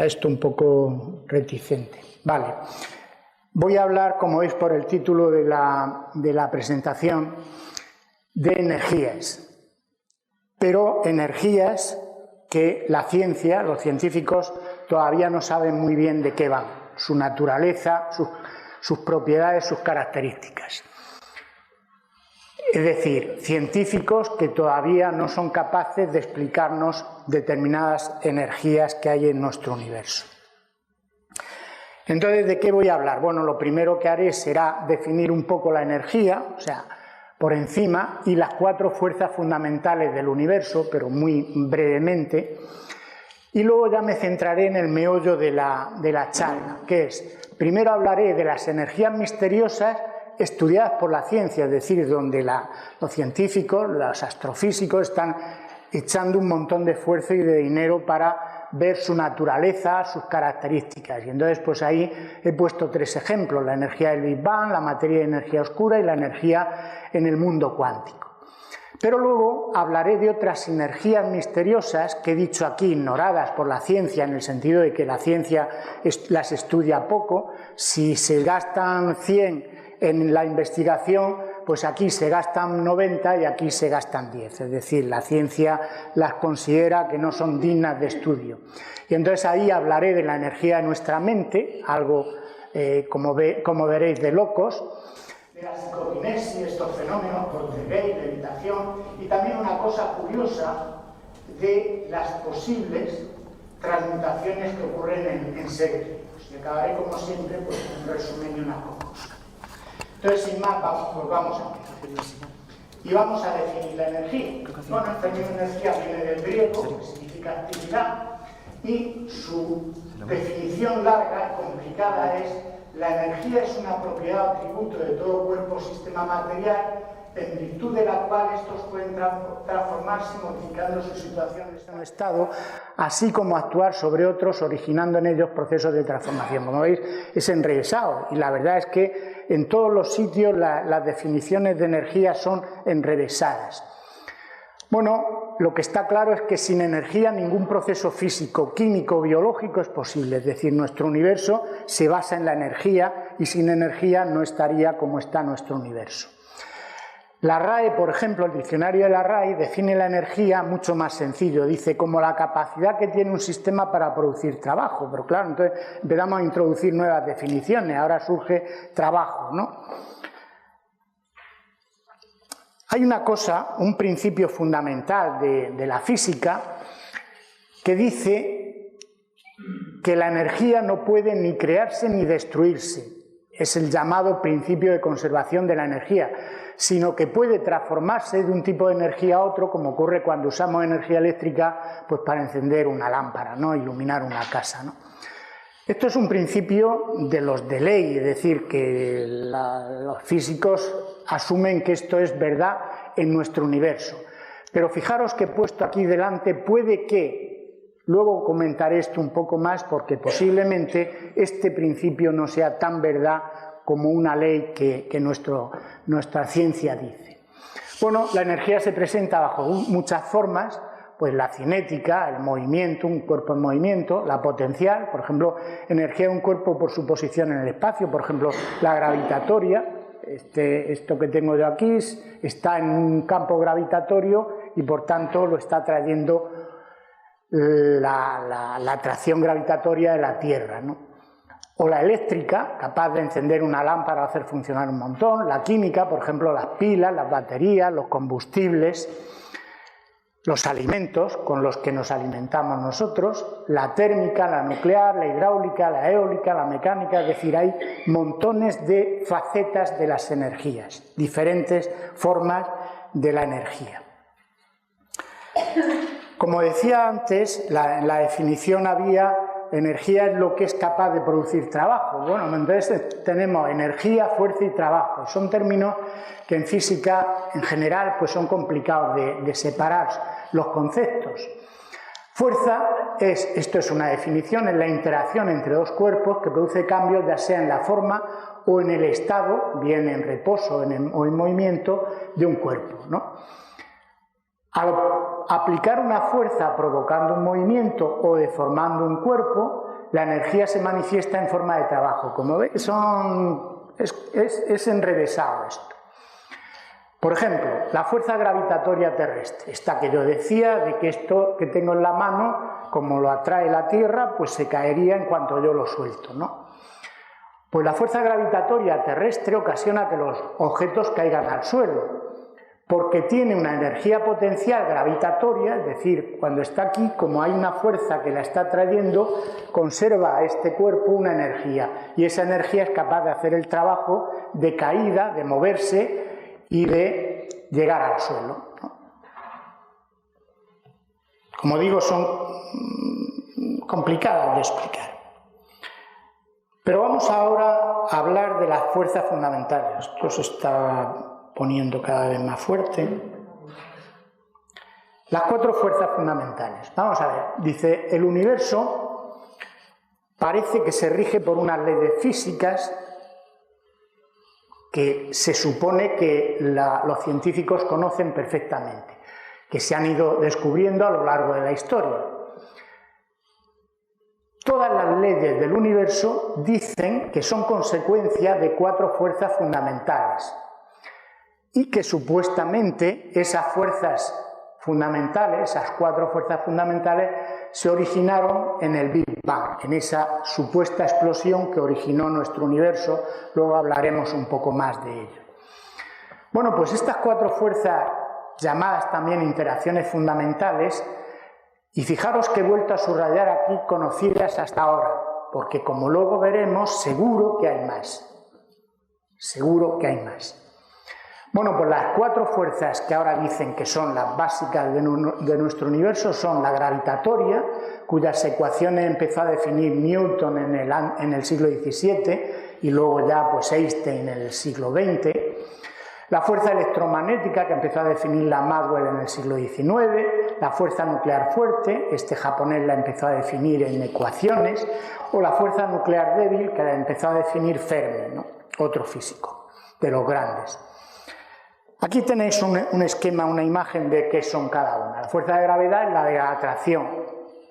está esto un poco reticente. Vale. Voy a hablar, como veis por el título de la presentación, de energías. Pero energías que la ciencia, los científicos, todavía no saben muy bien de qué van. Su naturaleza, sus propiedades, sus características. Es decir, científicos que todavía no son capaces de explicarnos determinadas energías que hay en nuestro universo. Entonces, ¿de qué voy a hablar? Bueno, lo primero que haré será definir un poco la energía, o sea, por encima, y las 4 fuerzas fundamentales del universo, pero muy brevemente, y luego ya me centraré en el meollo de la charla, que es, primero hablaré de las energías misteriosas estudiadas por la ciencia, es decir, donde los científicos, los astrofísicos están echando un montón de esfuerzo y de dinero para ver su naturaleza, sus características. Y entonces pues ahí he puesto 3 ejemplos, la energía del Big Bang, la materia de energía oscura y la energía en el mundo cuántico. Pero luego hablaré de otras energías misteriosas que he dicho aquí, ignoradas por la ciencia, en el sentido de que la ciencia las estudia poco. Si se gastan 100 en la investigación, pues aquí se gastan 90 y aquí se gastan 10. Es decir, la ciencia las considera que no son dignas de estudio. Y entonces ahí hablaré de la energía de nuestra mente, algo, como veréis, de locos, de la psicoquinesis, estos fenómenos, poltergeist, levitación, y también una cosa curiosa de las posibles transmutaciones que ocurren en seres vivos. Y acabaré, como siempre, pues, con un resumen y una conclusión. Entonces, sin más, vamos a empezar. Y vamos a definir la energía. Bueno, el término energía viene del griego, que significa actividad, y su definición larga y complicada es: la energía es una propiedad o atributo de todo cuerpo o sistema material, en virtud de la cual estos pueden transformarse modificando su situación en estado, así como actuar sobre otros, originando en ellos procesos de transformación. Como veis, es enrevesado, y la verdad es que en todos los sitios las definiciones de energía son enrevesadas. Bueno, lo que está claro es que sin energía ningún proceso físico, químico, biológico es posible. Es decir, nuestro universo se basa en la energía, y sin energía no estaría como está nuestro universo. La RAE, por ejemplo, el diccionario de la RAE define la energía mucho más sencillo. Dice, como la capacidad que tiene un sistema para producir trabajo. Pero claro, entonces empezamos a introducir nuevas definiciones. Ahora surge trabajo, ¿no? Hay una cosa, un principio fundamental de la física, que dice que la energía no puede ni crearse ni destruirse. Es el llamado principio de conservación de la energía, sino que puede transformarse de un tipo de energía a otro, como ocurre cuando usamos energía eléctrica pues para encender una lámpara, ¿no? Iluminar una casa, ¿no? Esto es un principio de los de ley, es decir, que los físicos asumen que esto es verdad en nuestro universo. Pero fijaros que he puesto aquí delante, puede que, luego comentaré esto un poco más, porque posiblemente este principio no sea tan verdad como una ley que nuestra ciencia dice. Bueno, la energía se presenta bajo muchas formas, pues la cinética, el movimiento, un cuerpo en movimiento, la potencial, por ejemplo, energía de un cuerpo por su posición en el espacio, por ejemplo, la gravitatoria. Esto que tengo yo aquí está en un campo gravitatorio y por tanto lo está trayendo la atracción gravitatoria de la Tierra, ¿no? O la eléctrica, capaz de encender una lámpara o hacer funcionar un montón. La química, por ejemplo, las pilas, las baterías, los combustibles, los alimentos con los que nos alimentamos nosotros, la térmica, la nuclear, la hidráulica, la eólica, la mecánica. Es decir, hay montones de facetas de las energías, diferentes formas de la energía. Como decía antes, en la definición había: energía es lo que es capaz de producir trabajo. Bueno, entonces tenemos energía, fuerza y trabajo. Son términos que en física en general pues son complicados de separar los conceptos. Fuerza esto es una definición, es la interacción entre dos cuerpos que produce cambios ya sea en la forma o en el estado, bien en reposo o en movimiento de un cuerpo, ¿no? Al aplicar una fuerza provocando un movimiento o deformando un cuerpo, la energía se manifiesta en forma de trabajo. Como veis, es enrevesado esto. Por ejemplo, la fuerza gravitatoria terrestre, esta que yo decía, de que esto que tengo en la mano, como lo atrae la Tierra, pues se caería en cuanto yo lo suelto, ¿no? Pues la fuerza gravitatoria terrestre ocasiona que los objetos caigan al suelo, porque tiene una energía potencial gravitatoria, es decir, cuando está aquí, como hay una fuerza que la está trayendo, conserva a este cuerpo una energía, y esa energía es capaz de hacer el trabajo de caída, de moverse y de llegar al suelo, ¿no? Como digo, son complicadas de explicar. Pero vamos ahora a hablar de las fuerzas fundamentales. Esto se está poniendo cada vez más fuerte. Las 4 fuerzas fundamentales. Vamos a ver, dice, el universo parece que se rige por unas leyes físicas que se supone que los científicos conocen perfectamente, que se han ido descubriendo a lo largo de la historia. Todas las leyes del universo dicen que son consecuencia de 4 fuerzas fundamentales y que supuestamente esas fuerzas fundamentales, esas 4 fuerzas fundamentales, se originaron en el Big Bang, en esa supuesta explosión que originó nuestro universo. Luego hablaremos un poco más de ello. Bueno, pues estas 4 fuerzas, llamadas también interacciones fundamentales, y fijaros que he vuelto a subrayar aquí conocidas hasta ahora, porque como luego veremos, seguro que hay más. Seguro que hay más. Bueno, pues las 4 fuerzas que ahora dicen que son las básicas de nuestro universo son la gravitatoria, cuyas ecuaciones empezó a definir Newton en el siglo XVII y luego ya pues Einstein en el siglo XX. La fuerza electromagnética, que empezó a definirla Maxwell en el siglo XIX, la fuerza nuclear fuerte, este japonés la empezó a definir en ecuaciones, o la fuerza nuclear débil, que la empezó a definir Fermi, ¿no? Otro físico de los grandes. Aquí tenéis un esquema, una imagen de qué son cada una. La fuerza de gravedad es la de la atracción,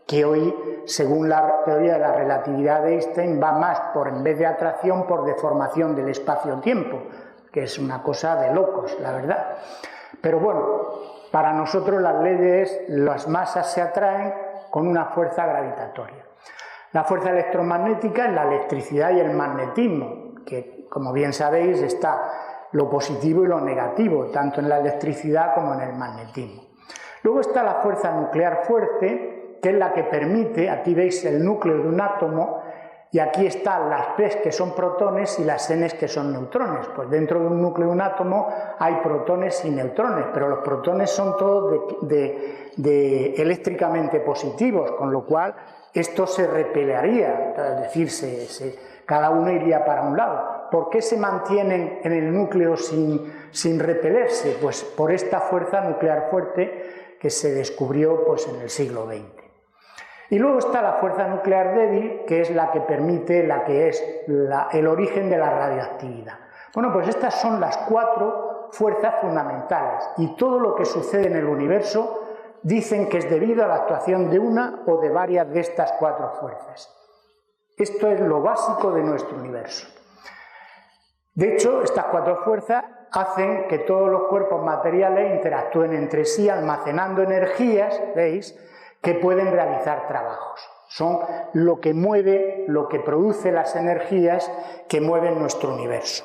que hoy, según la teoría de la relatividad de Einstein, va más en vez de atracción, por deformación del espacio-tiempo, que es una cosa de locos, la verdad. Pero bueno, para nosotros las leyes, las masas se atraen con una fuerza gravitatoria. La fuerza electromagnética es la electricidad y el magnetismo, que como bien sabéis está lo positivo y lo negativo, tanto en la electricidad como en el magnetismo. Luego está la fuerza nuclear fuerte, que es la que permite, aquí veis el núcleo de un átomo, y aquí están las P's que son protones y las N's que son neutrones. Pues dentro de un núcleo de un átomo hay protones y neutrones, pero los protones son todos eléctricamente positivos, con lo cual esto se repelería, es decir, cada uno iría para un lado. ¿Por qué se mantienen en el núcleo sin repelerse? Pues por esta fuerza nuclear fuerte que se descubrió pues, en el siglo XX. Y luego está la fuerza nuclear débil, que es la que permite, el origen de la radioactividad. Bueno, pues estas son las 4 fuerzas fundamentales, y todo lo que sucede en el universo dicen que es debido a la actuación de una o de varias de estas 4 fuerzas. Esto es lo básico de nuestro universo. De hecho, estas 4 fuerzas hacen que todos los cuerpos materiales interactúen entre sí, almacenando energías, ¿veis?, que pueden realizar trabajos. Son lo que mueve, lo que produce las energías que mueven nuestro universo.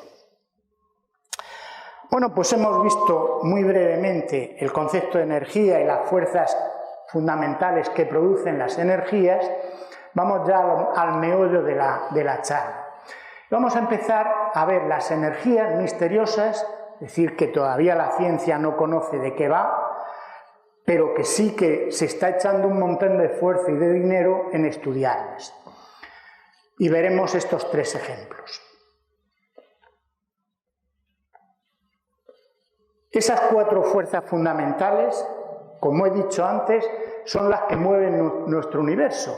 Bueno, pues hemos visto muy brevemente el concepto de energía y las fuerzas fundamentales que producen las energías. Vamos ya al meollo de la charla. Vamos a empezar a ver las energías misteriosas, es decir, que todavía la ciencia no conoce de qué va, pero que sí que se está echando un montón de esfuerzo y de dinero en estudiarlas. Y veremos estos 3 ejemplos. Esas 4 fuerzas fundamentales, como he dicho antes, son las que mueven nuestro universo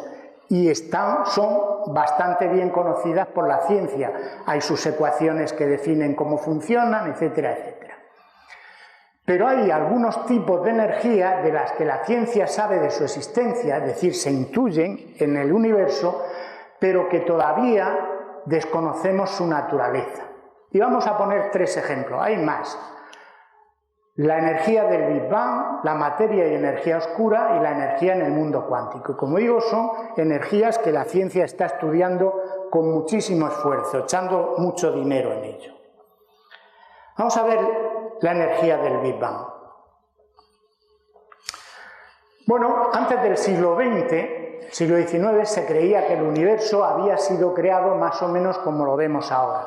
y son bastante bien conocidas por la ciencia. Hay sus ecuaciones que definen cómo funcionan, etcétera, etcétera. Pero hay algunos tipos de energía de las que la ciencia sabe de su existencia, es decir, se intuyen en el universo, pero que todavía desconocemos su naturaleza. Y vamos a poner 3 ejemplos, hay más. La energía del Big Bang, la materia y energía oscura y la energía en el mundo cuántico. Como digo, son energías que la ciencia está estudiando con muchísimo esfuerzo, echando mucho dinero en ello. Vamos a ver la energía del Big Bang. Bueno, antes del siglo XX, siglo XIX, se creía que el universo había sido creado más o menos como lo vemos ahora.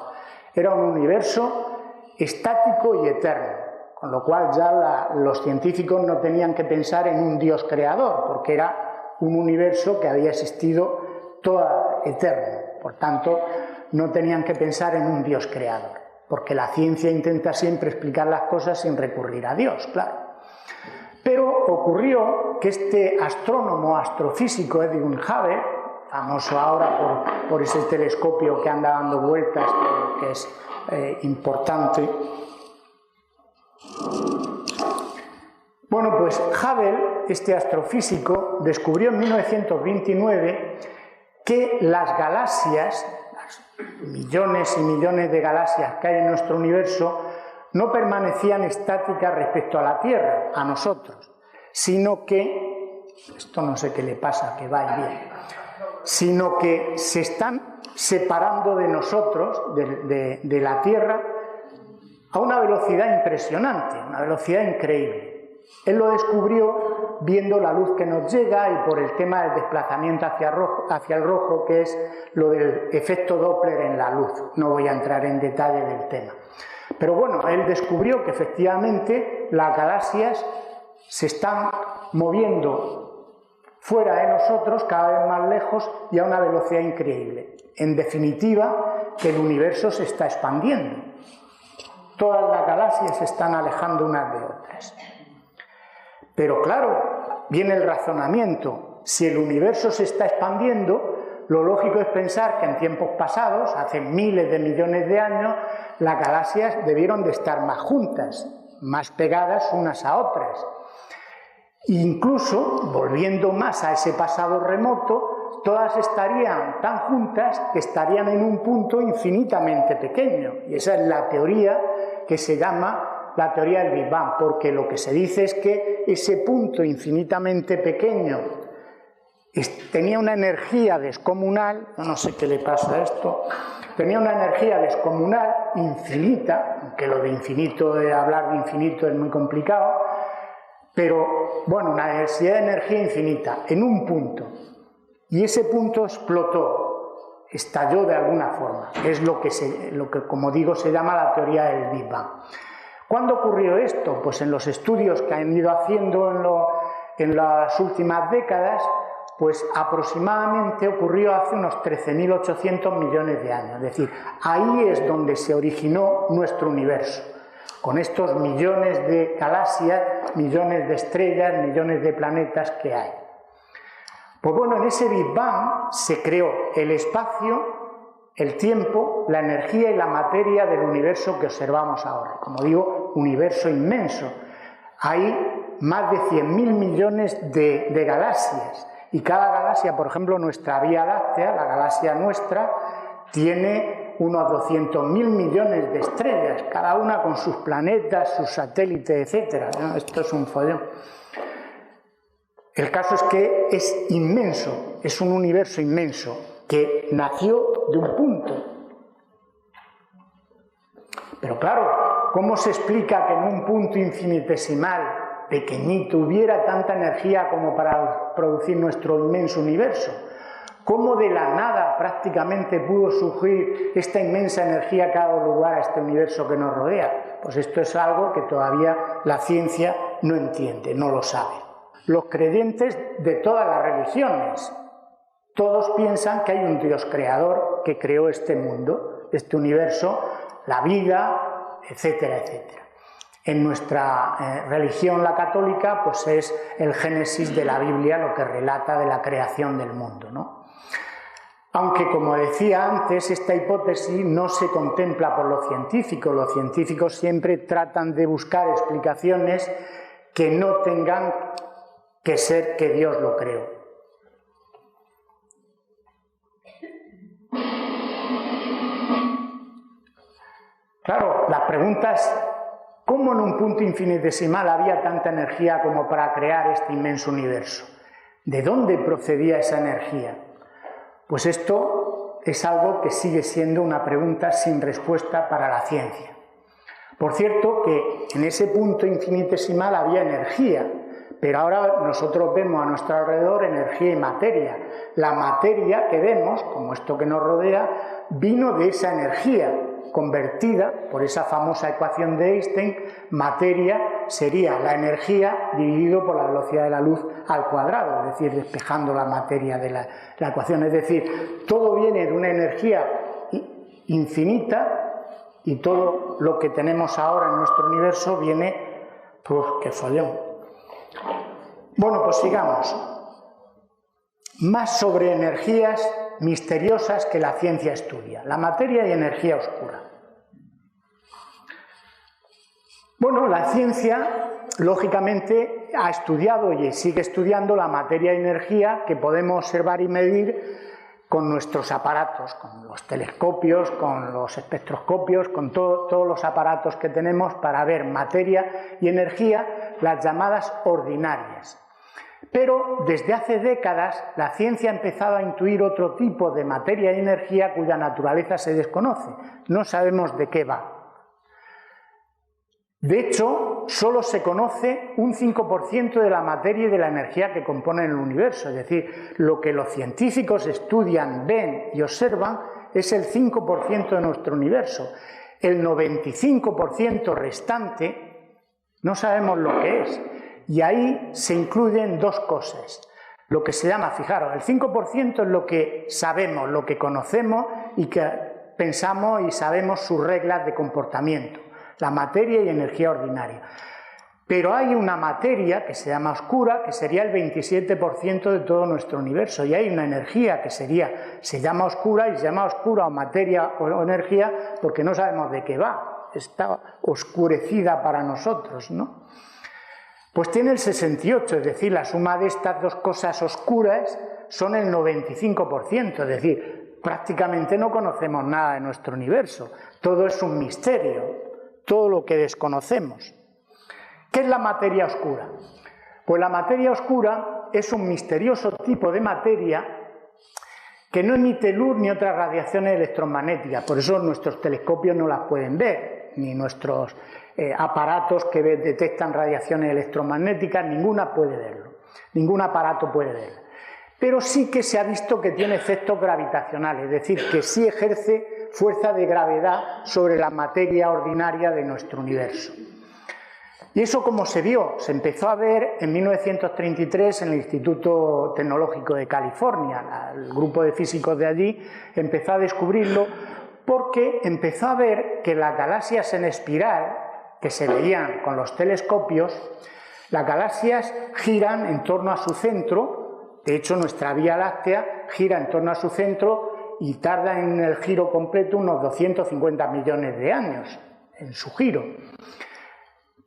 Era un universo estático y eterno, con lo cual ya los científicos no tenían que pensar en un Dios creador, porque era un universo que había existido todo eterno. Por tanto, no tenían que pensar en un Dios creador, porque la ciencia intenta siempre explicar las cosas sin recurrir a Dios, claro. Pero ocurrió que este astrónomo, astrofísico Edwin Hubble, famoso ahora por ese telescopio que anda dando vueltas, que es importante. Bueno, pues Hubble, este astrofísico, descubrió en 1929 que las galaxias, las millones y millones de galaxias que hay en nuestro universo, no permanecían estáticas respecto a la Tierra, a nosotros, sino que, esto no sé qué le pasa, que va bien, sino que se están separando de nosotros, de la Tierra, a una velocidad impresionante, una velocidad increíble. Él lo descubrió viendo la luz que nos llega y por el tema del desplazamiento hacia el rojo, que es lo del efecto Doppler en la luz. No voy a entrar en detalle del tema. Pero bueno, él descubrió que efectivamente las galaxias se están moviendo fuera de nosotros, cada vez más lejos y a una velocidad increíble. En definitiva, que el universo se está expandiendo. Todas las galaxias se están alejando unas de otras. Pero claro, viene el razonamiento. Si el universo se está expandiendo, lo lógico es pensar que en tiempos pasados, hace miles de millones de años, las galaxias debieron de estar más juntas, más pegadas unas a otras. Incluso, volviendo más a ese pasado remoto, todas estarían tan juntas que estarían en un punto infinitamente pequeño. Y esa es la teoría que se llama la teoría del Big Bang, porque lo que se dice es que ese punto infinitamente pequeño tenía una energía descomunal, no sé qué le pasa a esto, tenía una energía descomunal, infinita, aunque lo de infinito, hablar de infinito es muy complicado, pero bueno, una densidad de energía infinita en un punto, y ese punto explotó, estalló de alguna forma, es lo que como digo se llama la teoría del Big Bang. ¿Cuándo ocurrió esto? Pues en los estudios que han ido haciendo en las últimas décadas, pues aproximadamente ocurrió hace unos 13.800 millones de años, es decir, ahí es donde se originó nuestro universo, con estos millones de galaxias, millones de estrellas, millones de planetas que hay. Pues bueno, en ese Big Bang se creó el espacio, el tiempo, la energía y la materia del universo que observamos ahora. Como digo, universo inmenso. Hay más de 100.000 millones de galaxias. Y cada galaxia, por ejemplo, nuestra Vía Láctea, la galaxia nuestra, tiene unos 200.000 millones de estrellas, cada una con sus planetas, sus satélites, etc. ¿No? Esto es un follón. El caso es que es inmenso, es un universo inmenso, que nació de un punto. Pero claro, ¿cómo se explica que en un punto infinitesimal pequeñito hubiera tanta energía como para producir nuestro inmenso universo? ¿Cómo de la nada prácticamente pudo surgir esta inmensa energía que ha dado lugar a este universo que nos rodea? Pues esto es algo que todavía la ciencia no entiende, no lo sabe. Los creyentes de todas las religiones, todos piensan que hay un Dios creador que creó este mundo, este universo, la vida, etcétera, etcétera. En nuestra religión, la católica, pues es el Génesis de la Biblia lo que relata de la creación del mundo, ¿no? Aunque, como decía antes, esta hipótesis no se contempla por los científicos siempre tratan de buscar explicaciones que no tengan que ser que Dios lo creó. Claro, las preguntas, ¿cómo en un punto infinitesimal había tanta energía como para crear este inmenso universo? ¿De dónde procedía esa energía? Pues esto es algo que sigue siendo una pregunta sin respuesta para la ciencia. Por cierto que en ese punto infinitesimal había energía, pero ahora nosotros vemos a nuestro alrededor energía y materia. La materia que vemos, como esto que nos rodea, vino de esa energía convertida por esa famosa ecuación de Einstein. Materia sería la energía dividido por la velocidad de la luz al cuadrado, es decir, despejando la materia de la ecuación. Es decir, todo viene de una energía infinita y todo lo que tenemos ahora en nuestro universo viene, pues, qué follón. Bueno, pues sigamos. Más sobre energías misteriosas que la ciencia estudia. La materia y energía oscura. Bueno, la ciencia, lógicamente, ha estudiado y sigue estudiando la materia y energía que podemos observar y medir con nuestros aparatos, con los telescopios, con los espectroscopios, con todos los aparatos que tenemos para ver materia y energía, las llamadas ordinarias. Pero desde hace décadas la ciencia ha empezado a intuir otro tipo de materia y energía cuya naturaleza se desconoce. No sabemos de qué va. De hecho, solo se conoce un 5% de la materia y de la energía que componen el universo. Es decir, lo que los científicos estudian, ven y observan es el 5% de nuestro universo. El 95% restante no sabemos lo que es. Y ahí se incluyen dos cosas. Lo que se llama, fijaros, el 5% es lo que sabemos, lo que conocemos y que pensamos y sabemos sus reglas de comportamiento. La materia y energía ordinaria. Pero hay una materia que se llama oscura, que sería el 27% de todo nuestro universo, y hay una energía que se llama oscura, y se llama oscura o materia o energía porque no sabemos de qué va, está oscurecida para nosotros, ¿no? Pues tiene el 68%, es decir, la suma de estas dos cosas oscuras son el 95%, es decir, prácticamente no conocemos nada de nuestro universo, todo es un misterio. Todo lo que desconocemos. ¿Qué es la materia oscura? Pues la materia oscura es un misterioso tipo de materia que no emite luz ni otras radiaciones electromagnéticas, por eso nuestros telescopios no las pueden ver, ni nuestros aparatos que detectan radiaciones electromagnéticas, ninguna puede verlo, ningún aparato puede verlo. Pero sí que se ha visto que tiene efectos gravitacionales, es decir, que sí ejerce fuerza de gravedad sobre la materia ordinaria de nuestro universo. ¿Y eso cómo se vio? Se empezó a ver en 1933 en el Instituto Tecnológico de California. El grupo de físicos de allí empezó a descubrirlo porque empezó a ver que las galaxias en espiral, que se veían con los telescopios, las galaxias giran en torno a su centro. De hecho, nuestra Vía Láctea gira en torno a su centro y tarda en el giro completo unos 250 millones de años en su giro.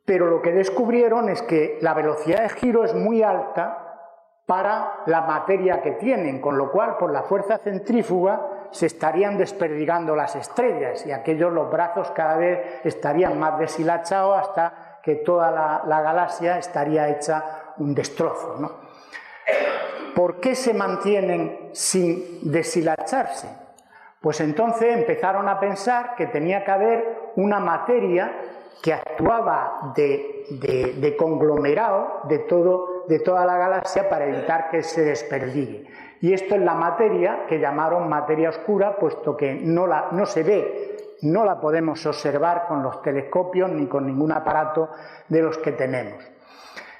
Pero lo que descubrieron es que la velocidad de giro es muy alta para la materia que tienen, con lo cual, por la fuerza centrífuga, se estarían desperdigando las estrellas y aquellos, los brazos, cada vez estarían más deshilachados hasta que toda la galaxia estaría hecha un destrozo, ¿no? ¿Por qué se mantienen sin deshilacharse? Pues entonces empezaron a pensar que tenía que haber una materia que actuaba de conglomerado de toda la galaxia para evitar que se desperdigue. Y esto es la materia que llamaron materia oscura, puesto que no se ve, no la podemos observar con los telescopios ni con ningún aparato de los que tenemos.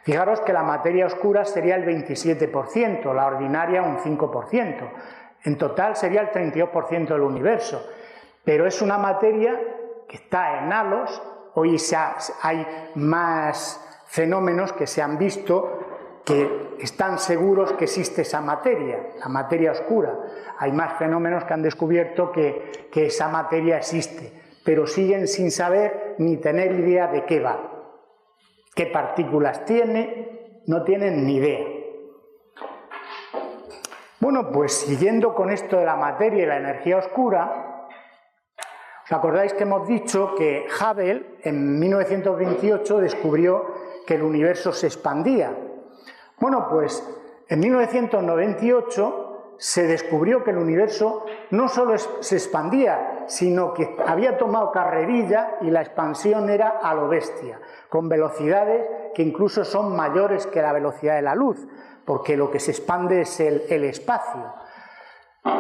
Fijaros que la materia oscura sería el 27%, la ordinaria un 5%. En total sería el 32% del universo. Pero es una materia que está en halos. Hoy hay más fenómenos que se han visto que están seguros que existe esa materia, la materia oscura. Hay más fenómenos que han descubierto que esa materia existe, pero siguen sin saber ni tener idea de qué va. ¿Qué partículas tiene? No tienen ni idea. Bueno, pues siguiendo con esto de la materia y la energía oscura, ¿Os acordáis que hemos dicho que Hubble en 1928 descubrió que el universo se expandía? Bueno, pues en 1998 se descubrió que el universo no solo se expandía, sino que había tomado carrerilla y la expansión era a lo bestia, con velocidades que incluso son mayores que la velocidad de la luz, porque lo que se expande es el espacio.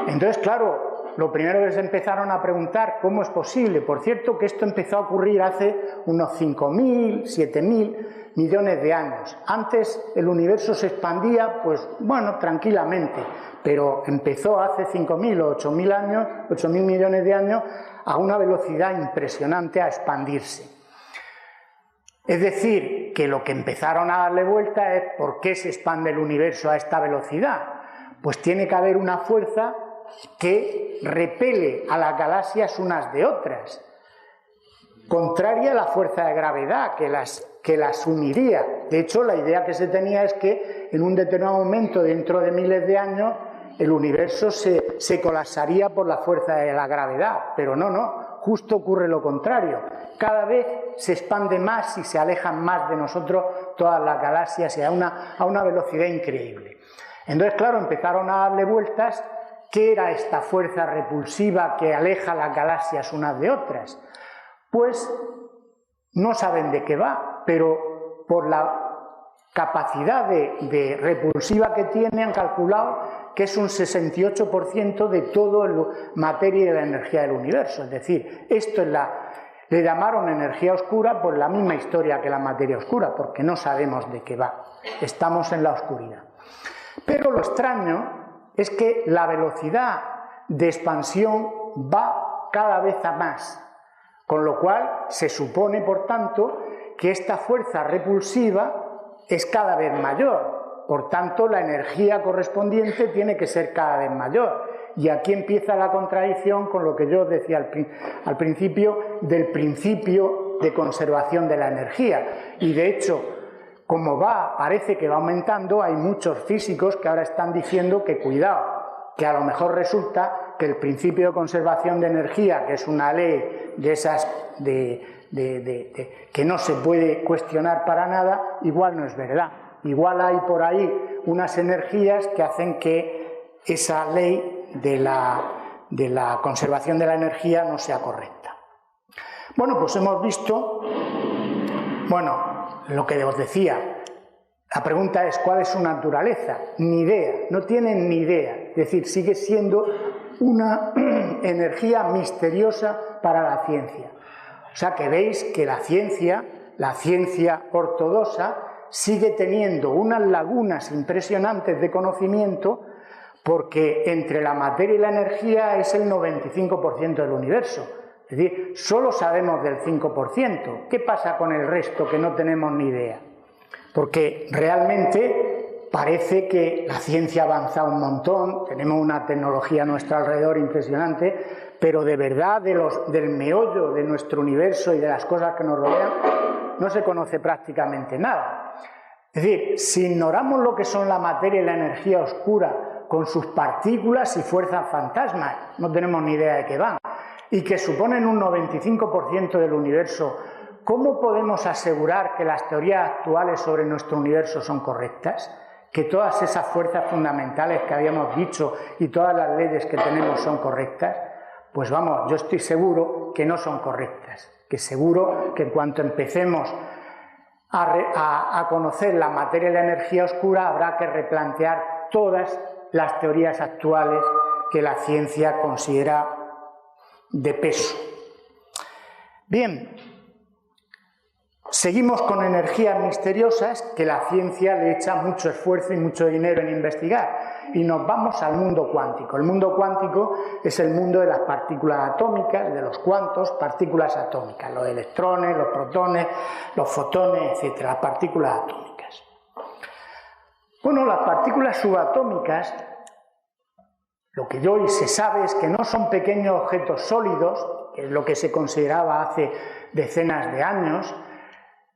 Entonces, claro, lo primero que se empezaron a preguntar, ¿cómo es posible? Por cierto, que esto empezó a ocurrir hace unos 5.000, 7.000 millones de años. Antes el universo se expandía, pues bueno, tranquilamente, pero empezó hace 5.000 o 8.000 años, 8.000 millones de años, a una velocidad impresionante a expandirse. Es decir, que lo que empezaron a darle vuelta es ¿por qué se expande el universo a esta velocidad? Pues tiene que haber una fuerza que repele a las galaxias unas de otras, contraria a la fuerza de gravedad que las uniría. De hecho, la idea que se tenía es que en un determinado momento, dentro de miles de años, el universo se colapsaría por la fuerza de la gravedad, pero no, justo ocurre lo contrario. Cada vez se expande más y se alejan más de nosotros todas las galaxias y a una velocidad increíble. Entonces, claro, empezaron a darle vueltas. ¿Qué era esta fuerza repulsiva que aleja las galaxias unas de otras? Pues no saben de qué va, pero por la capacidad de repulsiva que tiene han calculado que es un 68% de toda la materia y la energía del universo. Es decir, esto es le llamaron energía oscura por la misma historia que la materia oscura, porque no sabemos de qué va. Estamos en la oscuridad. Pero lo extraño es que la velocidad de expansión va cada vez a más, con lo cual se supone, por tanto, que esta fuerza repulsiva es cada vez mayor, por tanto la energía correspondiente tiene que ser cada vez mayor. Y aquí empieza la contradicción con lo que yo os decía al principio, del principio de conservación de la energía. Y de hecho, como parece que va aumentando, hay muchos físicos que ahora están diciendo que cuidado, que a lo mejor resulta que el principio de conservación de energía, que es una ley de esas que no se puede cuestionar para nada, igual no es verdad. Igual hay por ahí unas energías que hacen que esa ley de la conservación de la energía no sea correcta. Bueno, pues hemos visto, lo que os decía, la pregunta es ¿cuál es su naturaleza? Ni idea, no tienen ni idea, es decir, sigue siendo una energía misteriosa para la ciencia. O sea que veis que la ciencia ortodoxa, sigue teniendo unas lagunas impresionantes de conocimiento, porque entre la materia y la energía es el 95% del universo. Es decir, solo sabemos del 5%. ¿Qué pasa con el resto que no tenemos ni idea? Porque realmente parece que la ciencia ha avanzado un montón, tenemos una tecnología a nuestro alrededor impresionante, pero de verdad del meollo de nuestro universo y de las cosas que nos rodean no se conoce prácticamente nada. Es decir, si ignoramos lo que son la materia y la energía oscura con sus partículas y fuerzas fantasmas, no tenemos ni idea de qué van, y que suponen un 95% del universo, ¿cómo podemos asegurar que las teorías actuales sobre nuestro universo son correctas? ¿Que todas esas fuerzas fundamentales que habíamos dicho y todas las leyes que tenemos son correctas? Pues vamos, yo estoy seguro que no son correctas, que seguro que en cuanto empecemos a conocer la materia y la energía oscura habrá que replantear todas las teorías actuales que la ciencia considera de peso. Bien, seguimos con energías misteriosas que la ciencia le echa mucho esfuerzo y mucho dinero en investigar, y nos vamos al mundo cuántico. El mundo cuántico es el mundo de las partículas atómicas, de los cuantos, partículas atómicas, los electrones, los protones, los fotones, etc., las partículas atómicas. Bueno, las partículas subatómicas, lo que hoy se sabe es que no son pequeños objetos sólidos, que es lo que se consideraba hace decenas de años,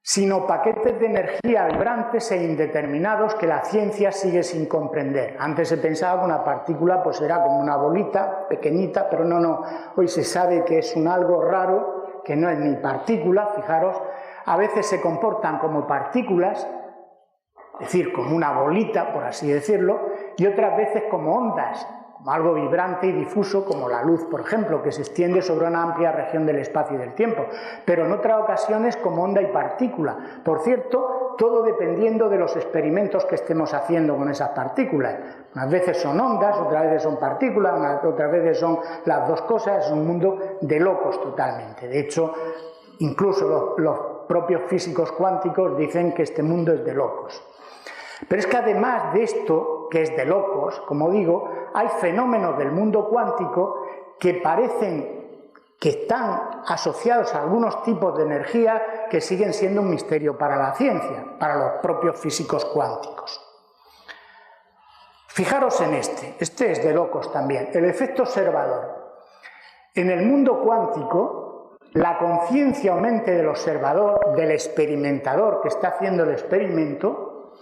sino paquetes de energía vibrantes e indeterminados que la ciencia sigue sin comprender. Antes se pensaba que una partícula pues era como una bolita pequeñita, pero no, hoy se sabe que es un algo raro, que no es ni partícula, fijaros, a veces se comportan como partículas, es decir, como una bolita, por así decirlo, y otras veces como ondas, como algo vibrante y difuso, como la luz, por ejemplo, que se extiende sobre una amplia región del espacio y del tiempo, pero en otras ocasiones como onda y partícula. Por cierto, todo dependiendo de los experimentos que estemos haciendo con esas partículas. Unas veces son ondas, otras veces son partículas, otras veces son las dos cosas. Es un mundo de locos totalmente. De hecho, incluso los propios físicos cuánticos dicen que este mundo es de locos. Pero es que además de esto, que es de locos, como digo, hay fenómenos del mundo cuántico que parecen que están asociados a algunos tipos de energía que siguen siendo un misterio para la ciencia, para los propios físicos cuánticos. Fijaros en este es de locos también, el efecto observador. En el mundo cuántico, la conciencia o mente del observador, del experimentador que está haciendo el experimento,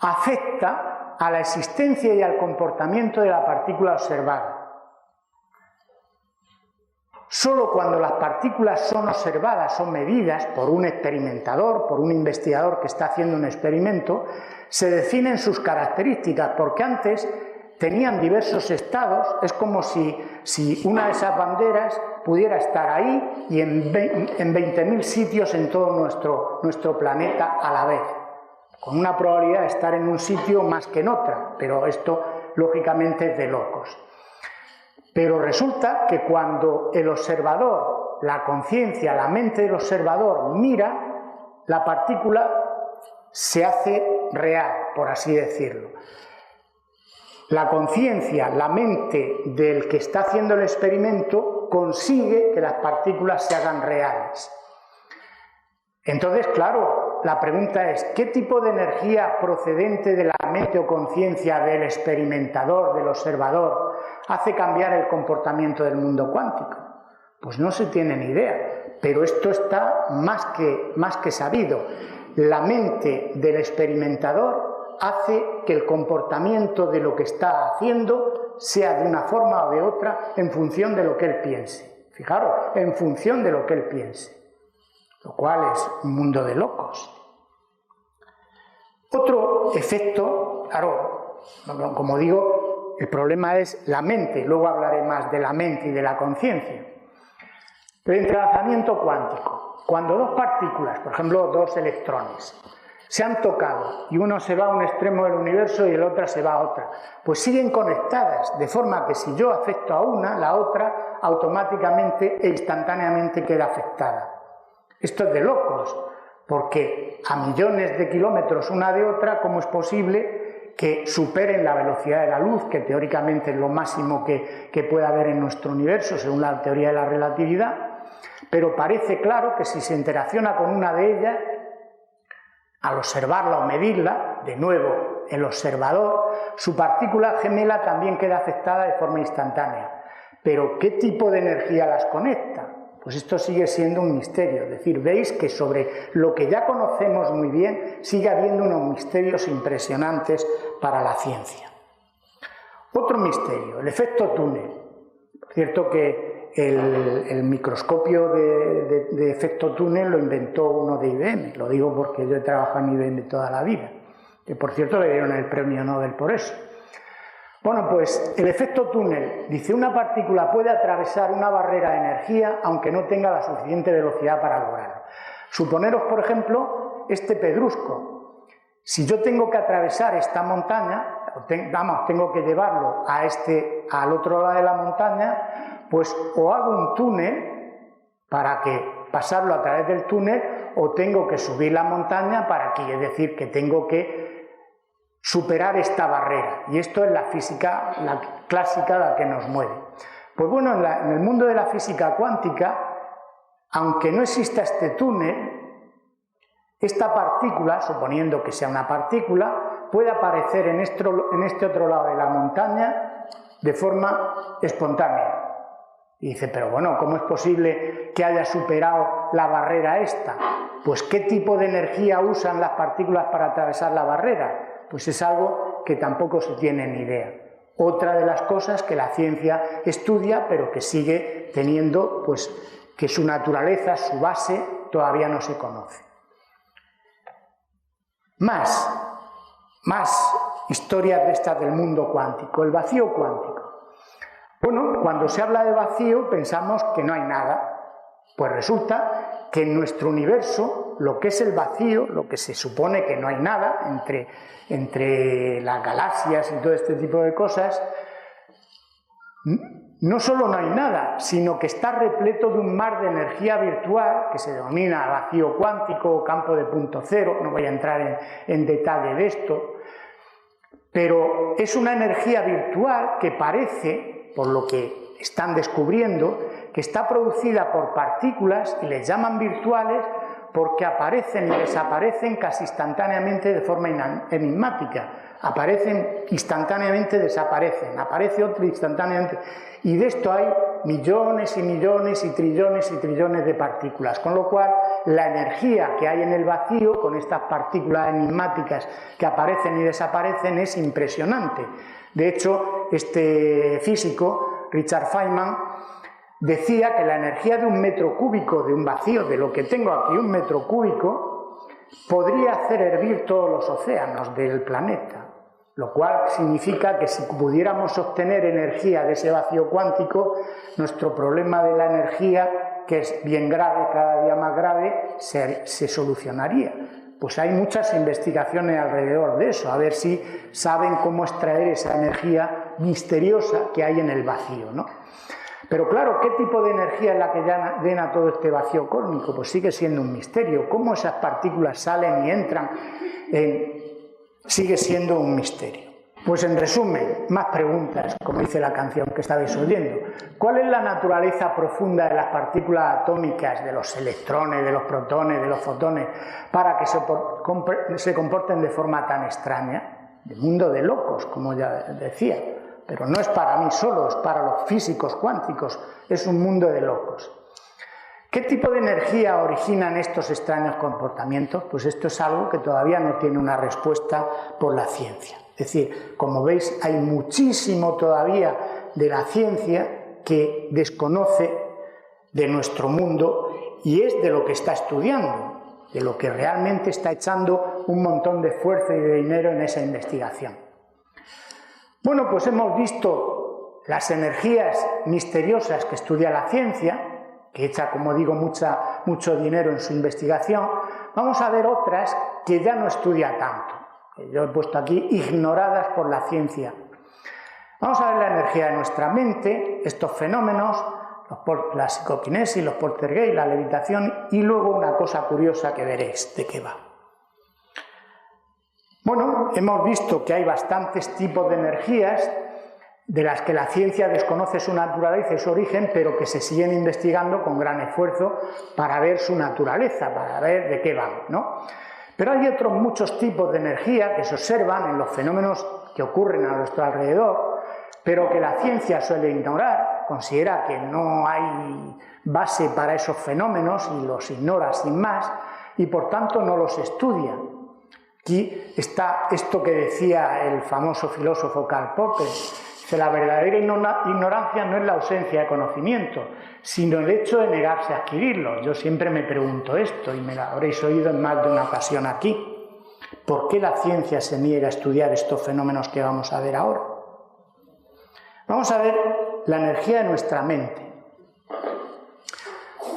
afecta a la existencia y al comportamiento de la partícula observada. Solo cuando las partículas son observadas, son medidas por un experimentador, por un investigador que está haciendo un experimento, se definen sus características, porque antes tenían diversos estados. Es como si una de esas banderas pudiera estar ahí y en 20.000 sitios en todo nuestro planeta a la vez, con una probabilidad de estar en un sitio más que en otra, pero esto lógicamente es de locos. Pero resulta que cuando el observador, la conciencia, la mente del observador mira, la partícula se hace real, por así decirlo. La conciencia, la mente del que está haciendo el experimento consigue que las partículas se hagan reales. Entonces, claro, la pregunta es, ¿qué tipo de energía procedente de la mente o conciencia del experimentador, del observador, hace cambiar el comportamiento del mundo cuántico? Pues no se tiene ni idea, pero esto está más que sabido. La mente del experimentador hace que el comportamiento de lo que está haciendo sea de una forma o de otra en función de lo que él piense. Fijaros, en función de lo que él piense. Lo cual es un mundo de locos. Otro efecto, claro, como digo, el problema es la mente, luego hablaré más de la mente y de la conciencia. El entrelazamiento cuántico. Cuando dos partículas, por ejemplo dos electrones, se han tocado y uno se va a un extremo del universo y el otro se va a otra, pues siguen conectadas, de forma que si yo afecto a una, la otra automáticamente e instantáneamente queda afectada. Esto es de locos, porque a millones de kilómetros una de otra, ¿cómo es posible que superen la velocidad de la luz, que teóricamente es lo máximo que puede haber en nuestro universo, según la teoría de la relatividad? Pero parece claro que si se interacciona con una de ellas, al observarla o medirla, de nuevo el observador, su partícula gemela también queda afectada de forma instantánea. Pero ¿qué tipo de energía las conecta? Pues esto sigue siendo un misterio. Es decir, veis que sobre lo que ya conocemos muy bien sigue habiendo unos misterios impresionantes para la ciencia. Otro misterio, el efecto túnel. Por cierto que el microscopio de efecto túnel lo inventó uno de IBM. Lo digo porque yo he trabajado en IBM toda la vida. Que por cierto le dieron el premio Nobel por eso. Bueno, pues el efecto túnel, dice, una partícula puede atravesar una barrera de energía aunque no tenga la suficiente velocidad para lograrlo. Suponeros, por ejemplo, este pedrusco. Si yo tengo que atravesar esta montaña, tengo que llevarlo al otro lado de la montaña, pues o hago un túnel para pasarlo a través del túnel, o tengo que subir la montaña es decir, que tengo que superar esta barrera, y esto es la física clásica la que nos mueve. Pues bueno, en el mundo de la física cuántica, aunque no exista este túnel, esta partícula, suponiendo que sea una partícula, puede aparecer en este otro lado de la montaña de forma espontánea. Y dice, pero bueno, ¿cómo es posible que haya superado la barrera esta? Pues ¿qué tipo de energía usan las partículas para atravesar la barrera? Pues es algo que tampoco se tiene ni idea. Otra de las cosas que la ciencia estudia, pero que sigue teniendo, pues, que su naturaleza, su base, todavía no se conoce. Más historias de estas del mundo cuántico, el vacío cuántico. Bueno, cuando se habla de vacío pensamos que no hay nada. Pues resulta que en nuestro universo, lo que es el vacío, lo que se supone que no hay nada entre las galaxias y todo este tipo de cosas, no solo no hay nada, sino que está repleto de un mar de energía virtual que se denomina vacío cuántico o campo de punto cero. No voy a entrar en detalle de esto, pero es una energía virtual que parece, por lo que están descubriendo, que está producida por partículas y les llaman virtuales porque aparecen y desaparecen casi instantáneamente de forma enigmática. Aparecen instantáneamente, desaparecen, aparece otro instantáneamente. Y de esto hay millones y millones y trillones de partículas, con lo cual la energía que hay en el vacío con estas partículas enigmáticas que aparecen y desaparecen es impresionante. De hecho, este físico, Richard Feynman, decía que la energía de un metro cúbico de un vacío, de lo que tengo aquí, un metro cúbico, podría hacer hervir todos los océanos del planeta, lo cual significa que si pudiéramos obtener energía de ese vacío cuántico, nuestro problema de la energía, que es bien grave, cada día más grave, se solucionaría. Pues hay muchas investigaciones alrededor de eso, a ver si saben cómo extraer esa energía misteriosa que hay en el vacío, ¿no? Pero claro, ¿qué tipo de energía es la que llena todo este vacío cósmico? Pues sigue siendo un misterio. ¿Cómo esas partículas salen y entran? Sigue siendo un misterio. Pues en resumen, más preguntas, como dice la canción que estabais oyendo. ¿Cuál es la naturaleza profunda de las partículas atómicas, de los electrones, de los protones, de los fotones, para que se comporten de forma tan extraña? El mundo de locos, como ya decía. Pero no es para mí solo, es para los físicos cuánticos, es un mundo de locos. ¿Qué tipo de energía originan estos extraños comportamientos? Pues esto es algo que todavía no tiene una respuesta por la ciencia. Es decir, como veis, hay muchísimo todavía de la ciencia que desconoce de nuestro mundo y es de lo que está estudiando, de lo que realmente está echando un montón de esfuerzo y de dinero en esa investigación. Bueno, pues hemos visto las energías misteriosas que estudia la ciencia, que echa, como digo, mucho dinero en su investigación. Vamos a ver otras que ya no estudia tanto. Yo he puesto aquí ignoradas por la ciencia. Vamos a ver la energía de nuestra mente, estos fenómenos, la psicoquinesis, los poltergeist, la levitación y luego una cosa curiosa que veréis de qué va. Bueno, hemos visto que hay bastantes tipos de energías de las que la ciencia desconoce su naturaleza y su origen, pero que se siguen investigando con gran esfuerzo para ver su naturaleza, para ver de qué van, ¿no? Pero hay otros muchos tipos de energía que se observan en los fenómenos que ocurren a nuestro alrededor, pero que la ciencia suele ignorar, considera que no hay base para esos fenómenos y los ignora sin más, y por tanto no los estudia. Aquí está esto que decía el famoso filósofo Karl Popper, que la verdadera ignorancia no es la ausencia de conocimiento, sino el hecho de negarse a adquirirlo. Yo siempre me pregunto esto, y me lo habréis oído en más de una ocasión aquí. ¿Por qué la ciencia se niega a estudiar estos fenómenos que vamos a ver ahora? Vamos a ver la energía de nuestra mente.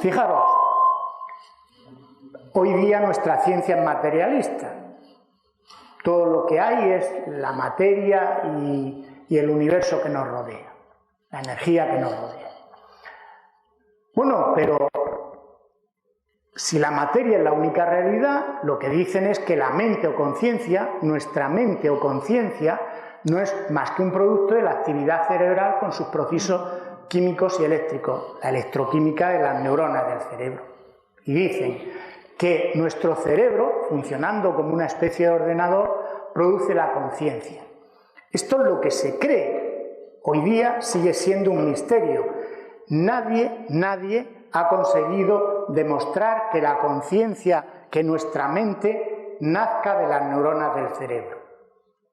Fijaros, hoy día nuestra ciencia es materialista. Todo lo que hay es la materia y el universo que nos rodea, la energía que nos rodea. Bueno, pero si la materia es la única realidad, lo que dicen es que la mente o conciencia, nuestra mente o conciencia, no es más que un producto de la actividad cerebral con sus procesos químicos y eléctricos, la electroquímica de las neuronas del cerebro. Y dicen que nuestro cerebro, funcionando como una especie de ordenador, produce la conciencia. Esto es lo que se cree. Hoy día sigue siendo un misterio. Nadie ha conseguido demostrar que la conciencia que nuestra mente nazca de las neuronas del cerebro.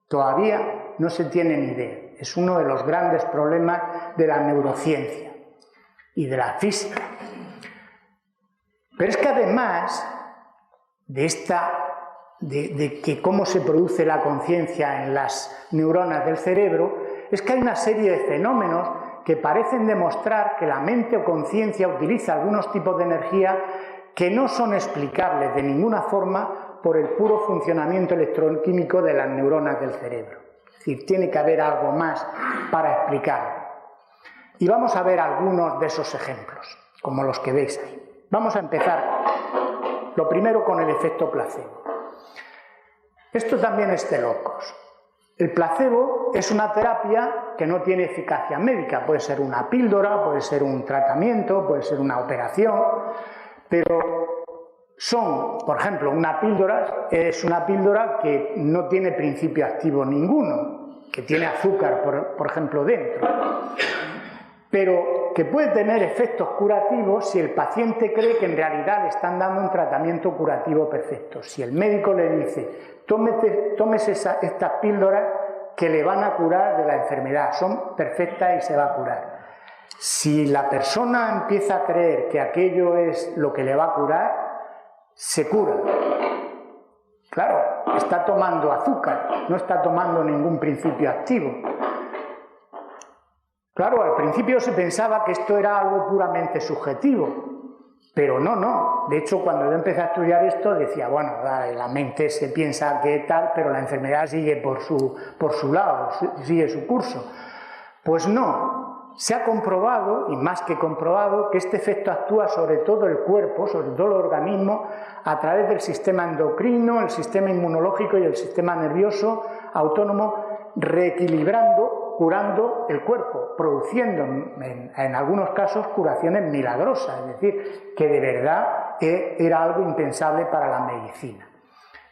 Todavía no se tiene ni idea. Es uno de los grandes problemas de la neurociencia y de la física. Pero es que además de que cómo se produce la conciencia en las neuronas del cerebro, es que hay una serie de fenómenos que parecen demostrar que la mente o conciencia utiliza algunos tipos de energía que no son explicables de ninguna forma por el puro funcionamiento electroquímico de las neuronas del cerebro. Es decir, tiene que haber algo más para explicarlo. Y vamos a ver algunos de esos ejemplos, como los que veis ahí. Vamos a empezar, lo primero, con el efecto placebo. Esto también es de locos. El placebo es una terapia que no tiene eficacia médica. Puede ser una píldora, puede ser un tratamiento, puede ser una operación, pero por ejemplo, una píldora es una píldora que no tiene principio activo ninguno, que tiene azúcar, por ejemplo, dentro, pero que puede tener efectos curativos si el paciente cree que en realidad le están dando un tratamiento curativo perfecto. Si el médico le dice, tómese estas píldoras que le van a curar de la enfermedad, son perfectas y se va a curar. Si la persona empieza a creer que aquello es lo que le va a curar, se cura. Claro, está tomando azúcar, no está tomando ningún principio activo. Claro, al principio se pensaba que esto era algo puramente subjetivo, pero no. De hecho, cuando yo empecé a estudiar esto, decía, bueno, la mente se piensa que tal, pero la enfermedad sigue por su lado, sigue su curso. Pues no, se ha comprobado, y más que comprobado, que este efecto actúa sobre todo el cuerpo, sobre todo el organismo, a través del sistema endocrino, el sistema inmunológico y el sistema nervioso autónomo, reequilibrando, curando el cuerpo, produciendo en algunos casos curaciones milagrosas, es decir, que de verdad era algo impensable para la medicina.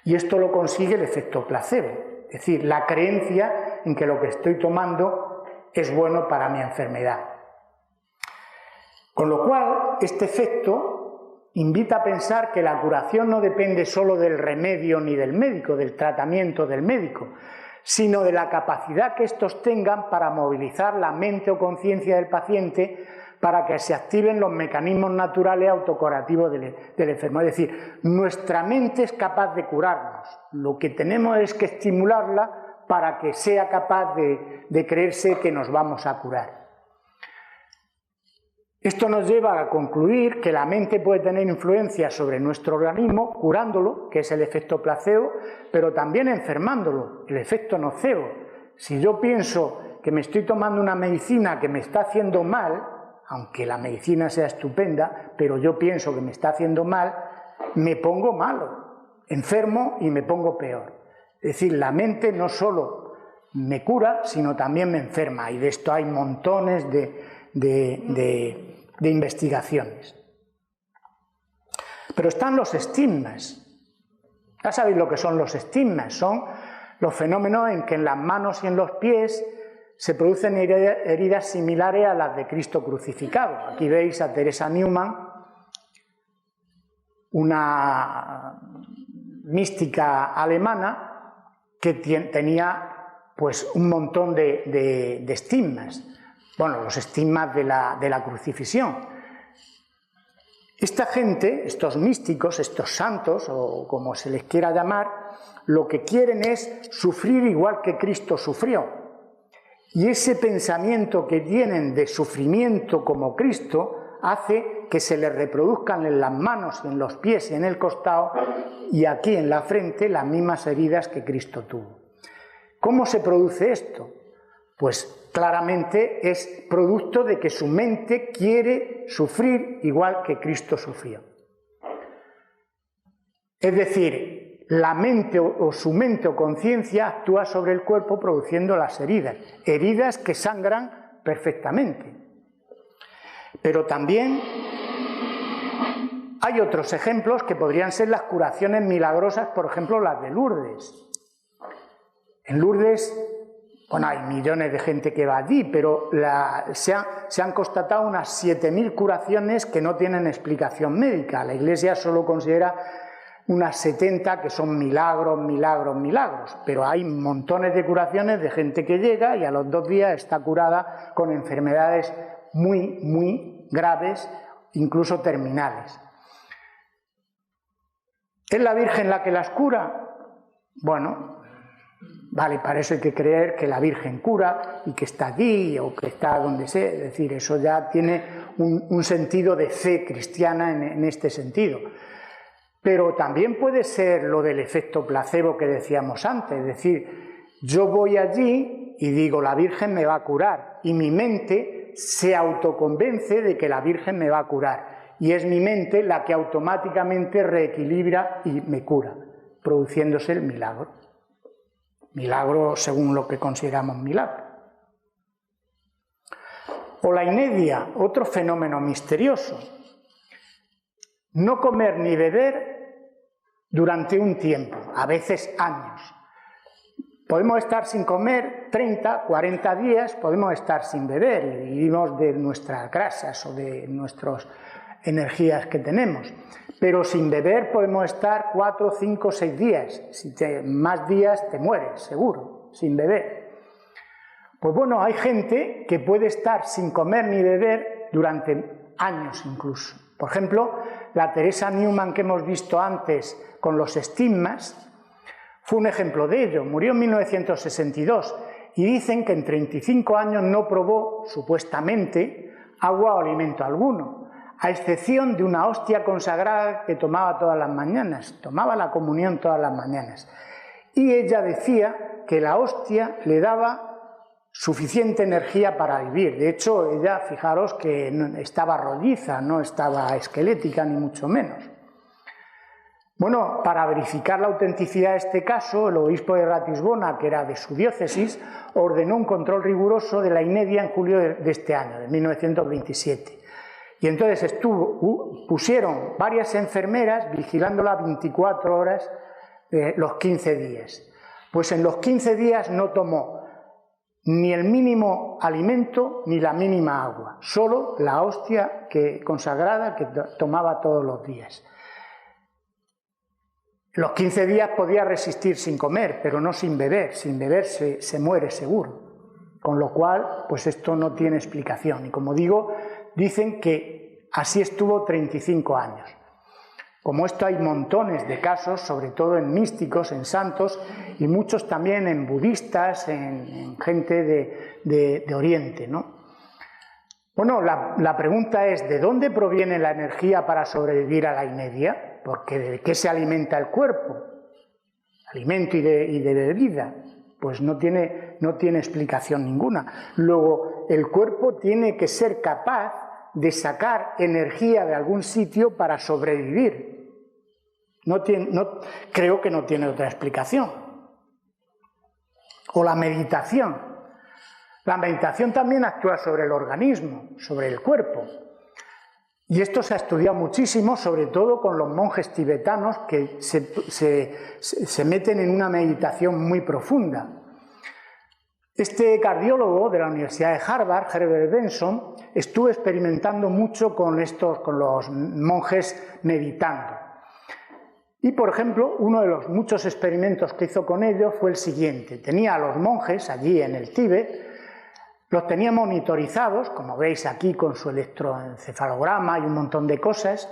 Y esto lo consigue el efecto placebo, es decir, la creencia en que lo que estoy tomando es bueno para mi enfermedad. Con lo cual, este efecto invita a pensar que la curación no depende solo del remedio ni del médico, del tratamiento del médico, sino de la capacidad que estos tengan para movilizar la mente o conciencia del paciente para que se activen los mecanismos naturales autocurativos del enfermo. Es decir, nuestra mente es capaz de curarnos, lo que tenemos es que estimularla para que sea capaz de creerse que nos vamos a curar. Esto nos lleva a concluir que la mente puede tener influencia sobre nuestro organismo, curándolo, que es el efecto placebo, pero también enfermándolo, el efecto nocebo. Si yo pienso que me estoy tomando una medicina que me está haciendo mal, aunque la medicina sea estupenda, pero yo pienso que me está haciendo mal, me pongo malo, enfermo y me pongo peor. Es decir, la mente no solo me cura, sino también me enferma, y de esto hay montones de investigaciones. Pero están los estigmas. Ya sabéis lo que son los estigmas, son los fenómenos en que en las manos y en los pies se producen heridas similares a las de Cristo crucificado. Aquí veis a Teresa Neumann, una mística alemana que tenía pues un montón de estigmas. Bueno, los estigmas de la crucifixión. Esta gente, estos místicos, estos santos, o como se les quiera llamar, lo que quieren es sufrir igual que Cristo sufrió. Y ese pensamiento que tienen de sufrimiento como Cristo hace que se les reproduzcan en las manos, en los pies y en el costado, y aquí en la frente las mismas heridas que Cristo tuvo. ¿Cómo se produce esto? Pues claramente es producto de que su mente quiere sufrir igual que Cristo sufrió. Es decir, la mente o su mente o conciencia actúa sobre el cuerpo produciendo las heridas, heridas que sangran perfectamente. Pero también hay otros ejemplos que podrían ser las curaciones milagrosas, por ejemplo las de Lourdes. En Lourdes, bueno, hay millones de gente que va allí, pero se han constatado unas 7.000 curaciones que no tienen explicación médica. La Iglesia solo considera unas 70 que son milagros, milagros, milagros, pero hay montones de curaciones de gente que llega y a los 2 días está curada con enfermedades muy, muy graves, incluso terminales. ¿Es la Virgen la que las cura? Bueno, vale, para eso hay que creer que la Virgen cura y que está allí o que está donde sea, es decir, eso ya tiene un sentido de fe cristiana en este sentido. Pero también puede ser lo del efecto placebo que decíamos antes, es decir, yo voy allí y digo, la Virgen me va a curar, y mi mente se autoconvence de que la Virgen me va a curar, y es mi mente la que automáticamente reequilibra y me cura, produciéndose el milagro. Milagro según lo que consideramos milagro. O la inedia, otro fenómeno misterioso. No comer ni beber durante un tiempo, a veces años. Podemos estar sin comer 30, 40 días, podemos estar sin beber y vivimos de nuestras grasas o de nuestras energías que tenemos. Pero sin beber podemos estar 4, 5, 6 días. Si más días te mueres, seguro, sin beber. Pues bueno, hay gente que puede estar sin comer ni beber durante años incluso. Por ejemplo, la Teresa Newman que hemos visto antes con los estigmas fue un ejemplo de ello. Murió en 1962 y dicen que en 35 años no probó, supuestamente, agua o alimento alguno, a excepción de una hostia consagrada que tomaba todas las mañanas, tomaba la comunión todas las mañanas. Y ella decía que la hostia le daba suficiente energía para vivir. De hecho, ella, fijaros que estaba rolliza, no estaba esquelética ni mucho menos. Bueno, para verificar la autenticidad de este caso, el obispo de Ratisbona, que era de su diócesis, ordenó un control riguroso de la inedia en julio de este año, de 1927. Y entonces pusieron varias enfermeras vigilándola 24 horas los 15 días. Pues en los 15 días no tomó ni el mínimo alimento ni la mínima agua, solo la hostia consagrada que tomaba todos los días. Los 15 días podía resistir sin comer, pero no sin beber. Sin beber se muere seguro. Con lo cual, pues esto no tiene explicación. Y como digo, dicen que así estuvo 35 años. Como esto hay montones de casos, sobre todo en místicos, en santos, y muchos también en budistas, en gente de Oriente, ¿no? Bueno, la pregunta es, ¿de dónde proviene la energía para sobrevivir a la inedia? Porque ¿de qué se alimenta el cuerpo? Alimento y de bebida. Pues no tiene explicación ninguna. Luego, el cuerpo tiene que ser capaz de sacar energía de algún sitio para sobrevivir. Creo que no tiene otra explicación. O la meditación. La meditación también actúa sobre el organismo, sobre el cuerpo. Y esto se ha estudiado muchísimo, sobre todo con los monjes tibetanos que se meten en una meditación muy profunda. Este cardiólogo de la Universidad de Harvard, Herbert Benson, estuvo experimentando mucho con los monjes meditando. Y, por ejemplo, uno de los muchos experimentos que hizo con ellos fue el siguiente. Tenía a los monjes allí en el Tíbet, los tenía monitorizados, como veis aquí con su electroencefalograma y un montón de cosas.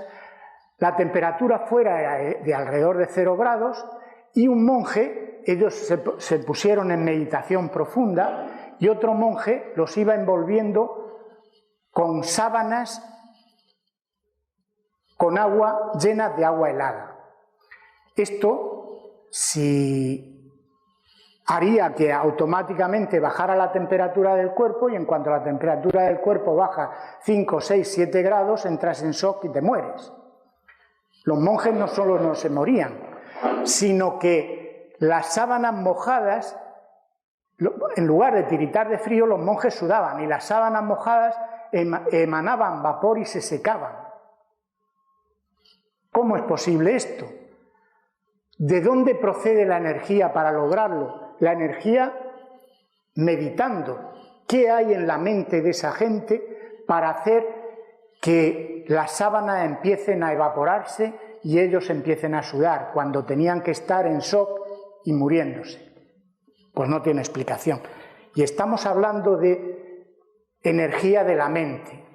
La temperatura fuera era de alrededor de 0 grados y un monje, ellos se pusieron en meditación profunda y otro monje los iba envolviendo con sábanas con agua, llenas de agua helada. Esto, si haría que automáticamente bajara la temperatura del cuerpo y en cuanto la temperatura del cuerpo baja 5, 6, 7 grados, entras en shock y te mueres. Los monjes no solo no se morían, sino que las sábanas mojadas, en lugar de tiritar de frío, los monjes sudaban y las sábanas mojadas emanaban vapor y se secaban. ¿Cómo es posible esto? ¿De dónde procede la energía para lograrlo? La energía meditando. ¿Qué hay en la mente de esa gente para hacer que las sábanas empiecen a evaporarse y ellos empiecen a sudar cuando tenían que estar en shock y muriéndose. Pues no tiene explicación. Y estamos hablando de energía de la mente,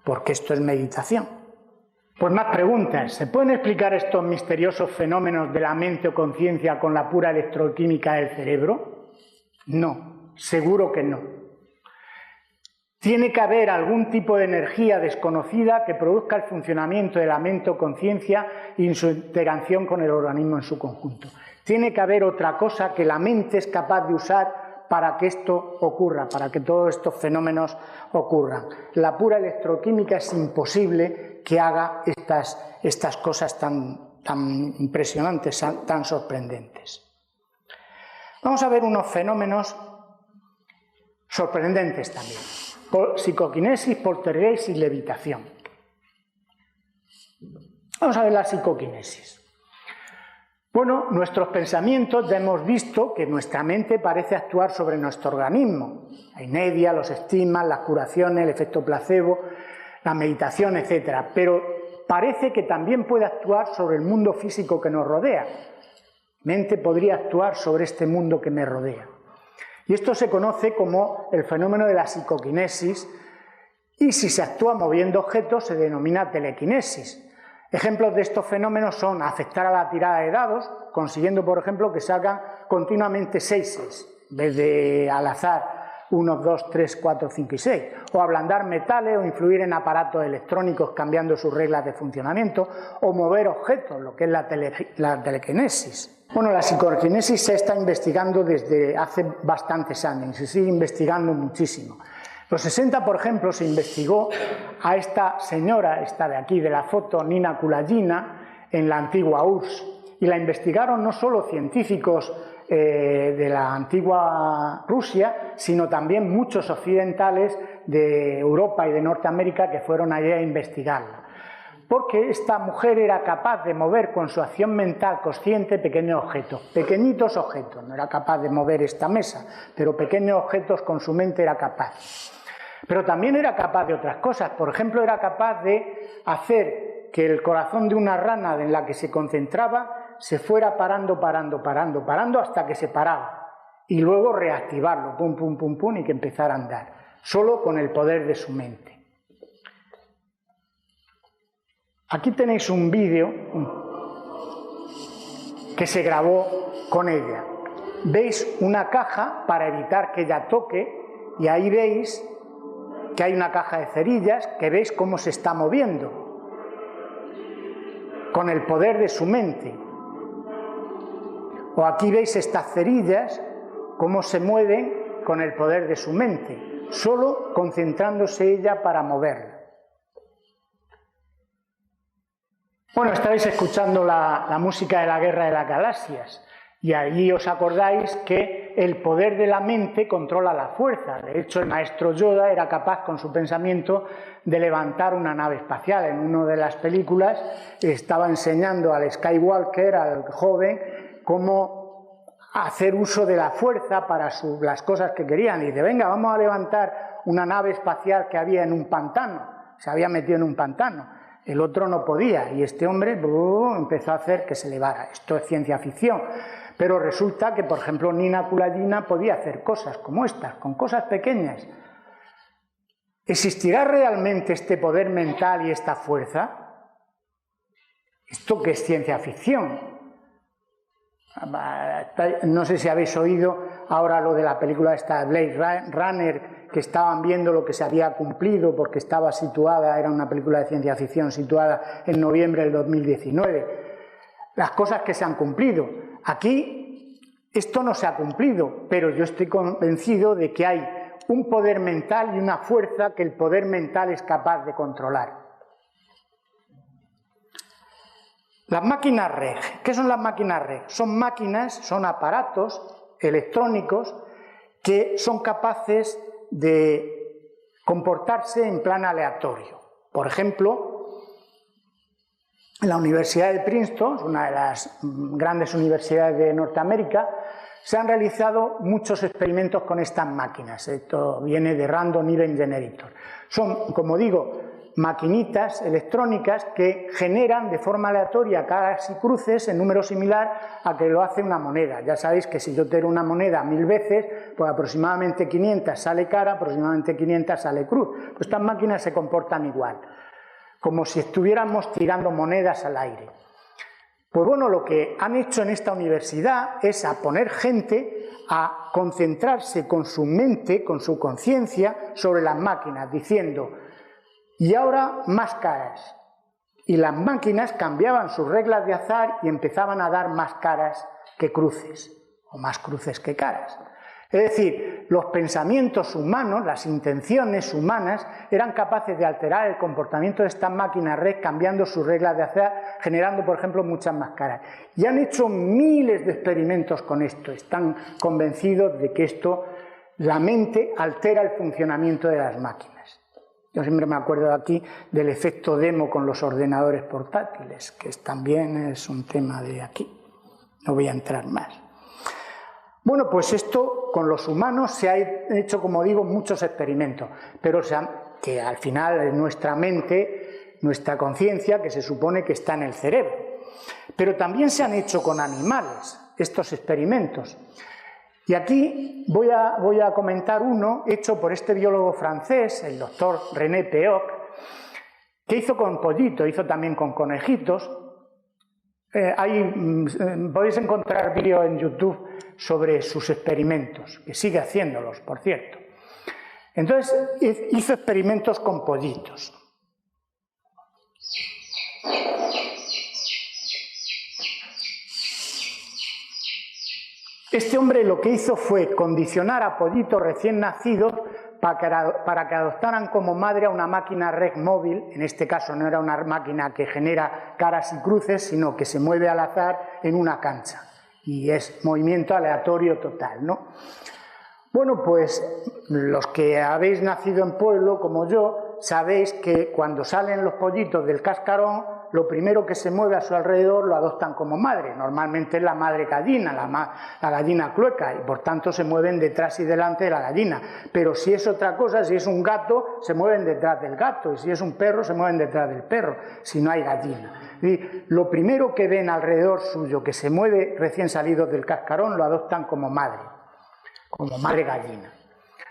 porque esto es meditación. Pues más preguntas. ¿Se pueden explicar estos misteriosos fenómenos de la mente o conciencia con la pura electroquímica del cerebro? No, seguro que no. Tiene que haber algún tipo de energía desconocida que produzca el funcionamiento de la mente o conciencia y su interacción con el organismo en su conjunto. Tiene que haber otra cosa que la mente es capaz de usar para que esto ocurra, para que todos estos fenómenos ocurran. La pura electroquímica es imposible que haga estas cosas tan impresionantes, tan sorprendentes. Vamos a ver unos fenómenos sorprendentes también. Psicoquinesis, poltergeist y levitación. Vamos a ver la psicoquinesis. Bueno, nuestros pensamientos ya hemos visto que nuestra mente parece actuar sobre nuestro organismo. La inercia, los estigmas, las curaciones, el efecto placebo, la meditación, etc. Pero parece que también puede actuar sobre el mundo físico que nos rodea. La mente podría actuar sobre este mundo que me rodea. Y esto se conoce como el fenómeno de la psicoquinesis, y si se actúa moviendo objetos se denomina telequinesis. Ejemplos de estos fenómenos son afectar a la tirada de dados, consiguiendo, por ejemplo, que salgan continuamente 6 en vez de al azar 1, 2, 3, 4, 5 y 6, o ablandar metales o influir en aparatos electrónicos cambiando sus reglas de funcionamiento, o mover objetos, lo que es la telequinesis. Bueno, la psicoquinesis se está investigando desde hace bastantes años y se sigue investigando muchísimo. En los 60, por ejemplo, se investigó a esta señora, esta de aquí de la foto, Nina Kulagina, en la antigua URSS, y la investigaron no solo científicos de la antigua Rusia, sino también muchos occidentales de Europa y de Norteamérica que fueron allí a investigarla. Porque esta mujer era capaz de mover con su acción mental consciente pequeños objetos, pequeñitos objetos. No era capaz de mover esta mesa, pero pequeños objetos con su mente era capaz. Pero también era capaz de otras cosas. Por ejemplo, era capaz de hacer que el corazón de una rana en la que se concentraba se fuera parando hasta que se paraba. Y luego reactivarlo, pum, pum, pum, pum, y que empezara a andar. Solo con el poder de su mente. Aquí tenéis un vídeo que se grabó con ella. Veis una caja para evitar que ella toque y ahí veis que hay una caja de cerillas que veis cómo se está moviendo con el poder de su mente. O aquí veis estas cerillas cómo se mueven con el poder de su mente, solo concentrándose ella para moverla. Bueno, estáis escuchando la música de la Guerra de las Galaxias y allí os acordáis que el poder de la mente controla la fuerza. De hecho, el maestro Yoda era capaz con su pensamiento de levantar una nave espacial. En una de las películas estaba enseñando al Skywalker, al joven, cómo hacer uso de la fuerza para las cosas que querían. Y dice, venga, vamos a levantar una nave espacial que había en un pantano. Se había metido en un pantano. El otro no podía y este hombre empezó a hacer que se elevara. Esto es ciencia ficción, pero resulta que, por ejemplo, Nina Kulagina podía hacer cosas como estas, con cosas pequeñas. ¿Existirá realmente este poder mental y esta fuerza? ¿Esto qué es ciencia ficción? No sé si habéis oído ahora lo de la película esta Blade Runner, que estaban viendo lo que se había cumplido porque estaba situada, era una película de ciencia ficción situada en noviembre del 2019. Las cosas que se han cumplido. Aquí esto no se ha cumplido, pero yo estoy convencido de que hay un poder mental y una fuerza que el poder mental es capaz de controlar. Las máquinas REG. ¿Qué son las máquinas REG? Son máquinas, son aparatos electrónicos que son capaces de comportarse en plan aleatorio. Por ejemplo, en la Universidad de Princeton, una de las grandes universidades de Norteamérica, se han realizado muchos experimentos con estas máquinas. Esto viene de Random Event Generator. Son, como digo, maquinitas electrónicas que generan de forma aleatoria caras y cruces en número similar a que lo hace una moneda. Ya sabéis que si yo tiro una moneda 1000 veces, pues aproximadamente 500 sale cara, aproximadamente 500 sale cruz. Pues estas máquinas se comportan igual, como si estuviéramos tirando monedas al aire. Pues bueno, lo que han hecho en esta universidad es a poner gente a concentrarse con su mente, con su conciencia sobre las máquinas, diciendo: y ahora más caras. Y las máquinas cambiaban sus reglas de azar y empezaban a dar más caras que cruces, o más cruces que caras. Es decir, los pensamientos humanos, las intenciones humanas, eran capaces de alterar el comportamiento de estas máquinas red cambiando sus reglas de azar, generando, por ejemplo, muchas más caras. Y han hecho miles de experimentos con esto. Están convencidos de que esto, la mente, altera el funcionamiento de las máquinas. Yo siempre me acuerdo de aquí del efecto demo con los ordenadores portátiles, que también es un tema de aquí. No voy a entrar más. Bueno, pues esto con los humanos se ha hecho, como digo, muchos experimentos, pero que al final es nuestra mente, nuestra conciencia, que se supone que está en el cerebro. Pero también se han hecho con animales estos experimentos. Y aquí voy a comentar uno hecho por este biólogo francés, el doctor René Peoc, que hizo con pollitos, hizo también con conejitos. Podéis encontrar vídeos en YouTube sobre sus experimentos, que sigue haciéndolos, por cierto. Entonces hizo experimentos con pollitos. Este hombre lo que hizo fue condicionar a pollitos recién nacidos para que adoptaran como madre a una máquina red móvil. En este caso no era una máquina que genera caras y cruces, sino que se mueve al azar en una cancha. Y es movimiento aleatorio total, ¿no? Bueno, pues los que habéis nacido en pueblo, como yo, sabéis que cuando salen los pollitos del cascarón, lo primero que se mueve a su alrededor lo adoptan como madre. Normalmente es la madre gallina, la gallina clueca, y por tanto se mueven detrás y delante de la gallina. Pero si es otra cosa, si es un gato, se mueven detrás del gato, y si es un perro, se mueven detrás del perro, si no hay gallina. Y lo primero que ven alrededor suyo, que se mueve recién salido del cascarón, lo adoptan como madre gallina.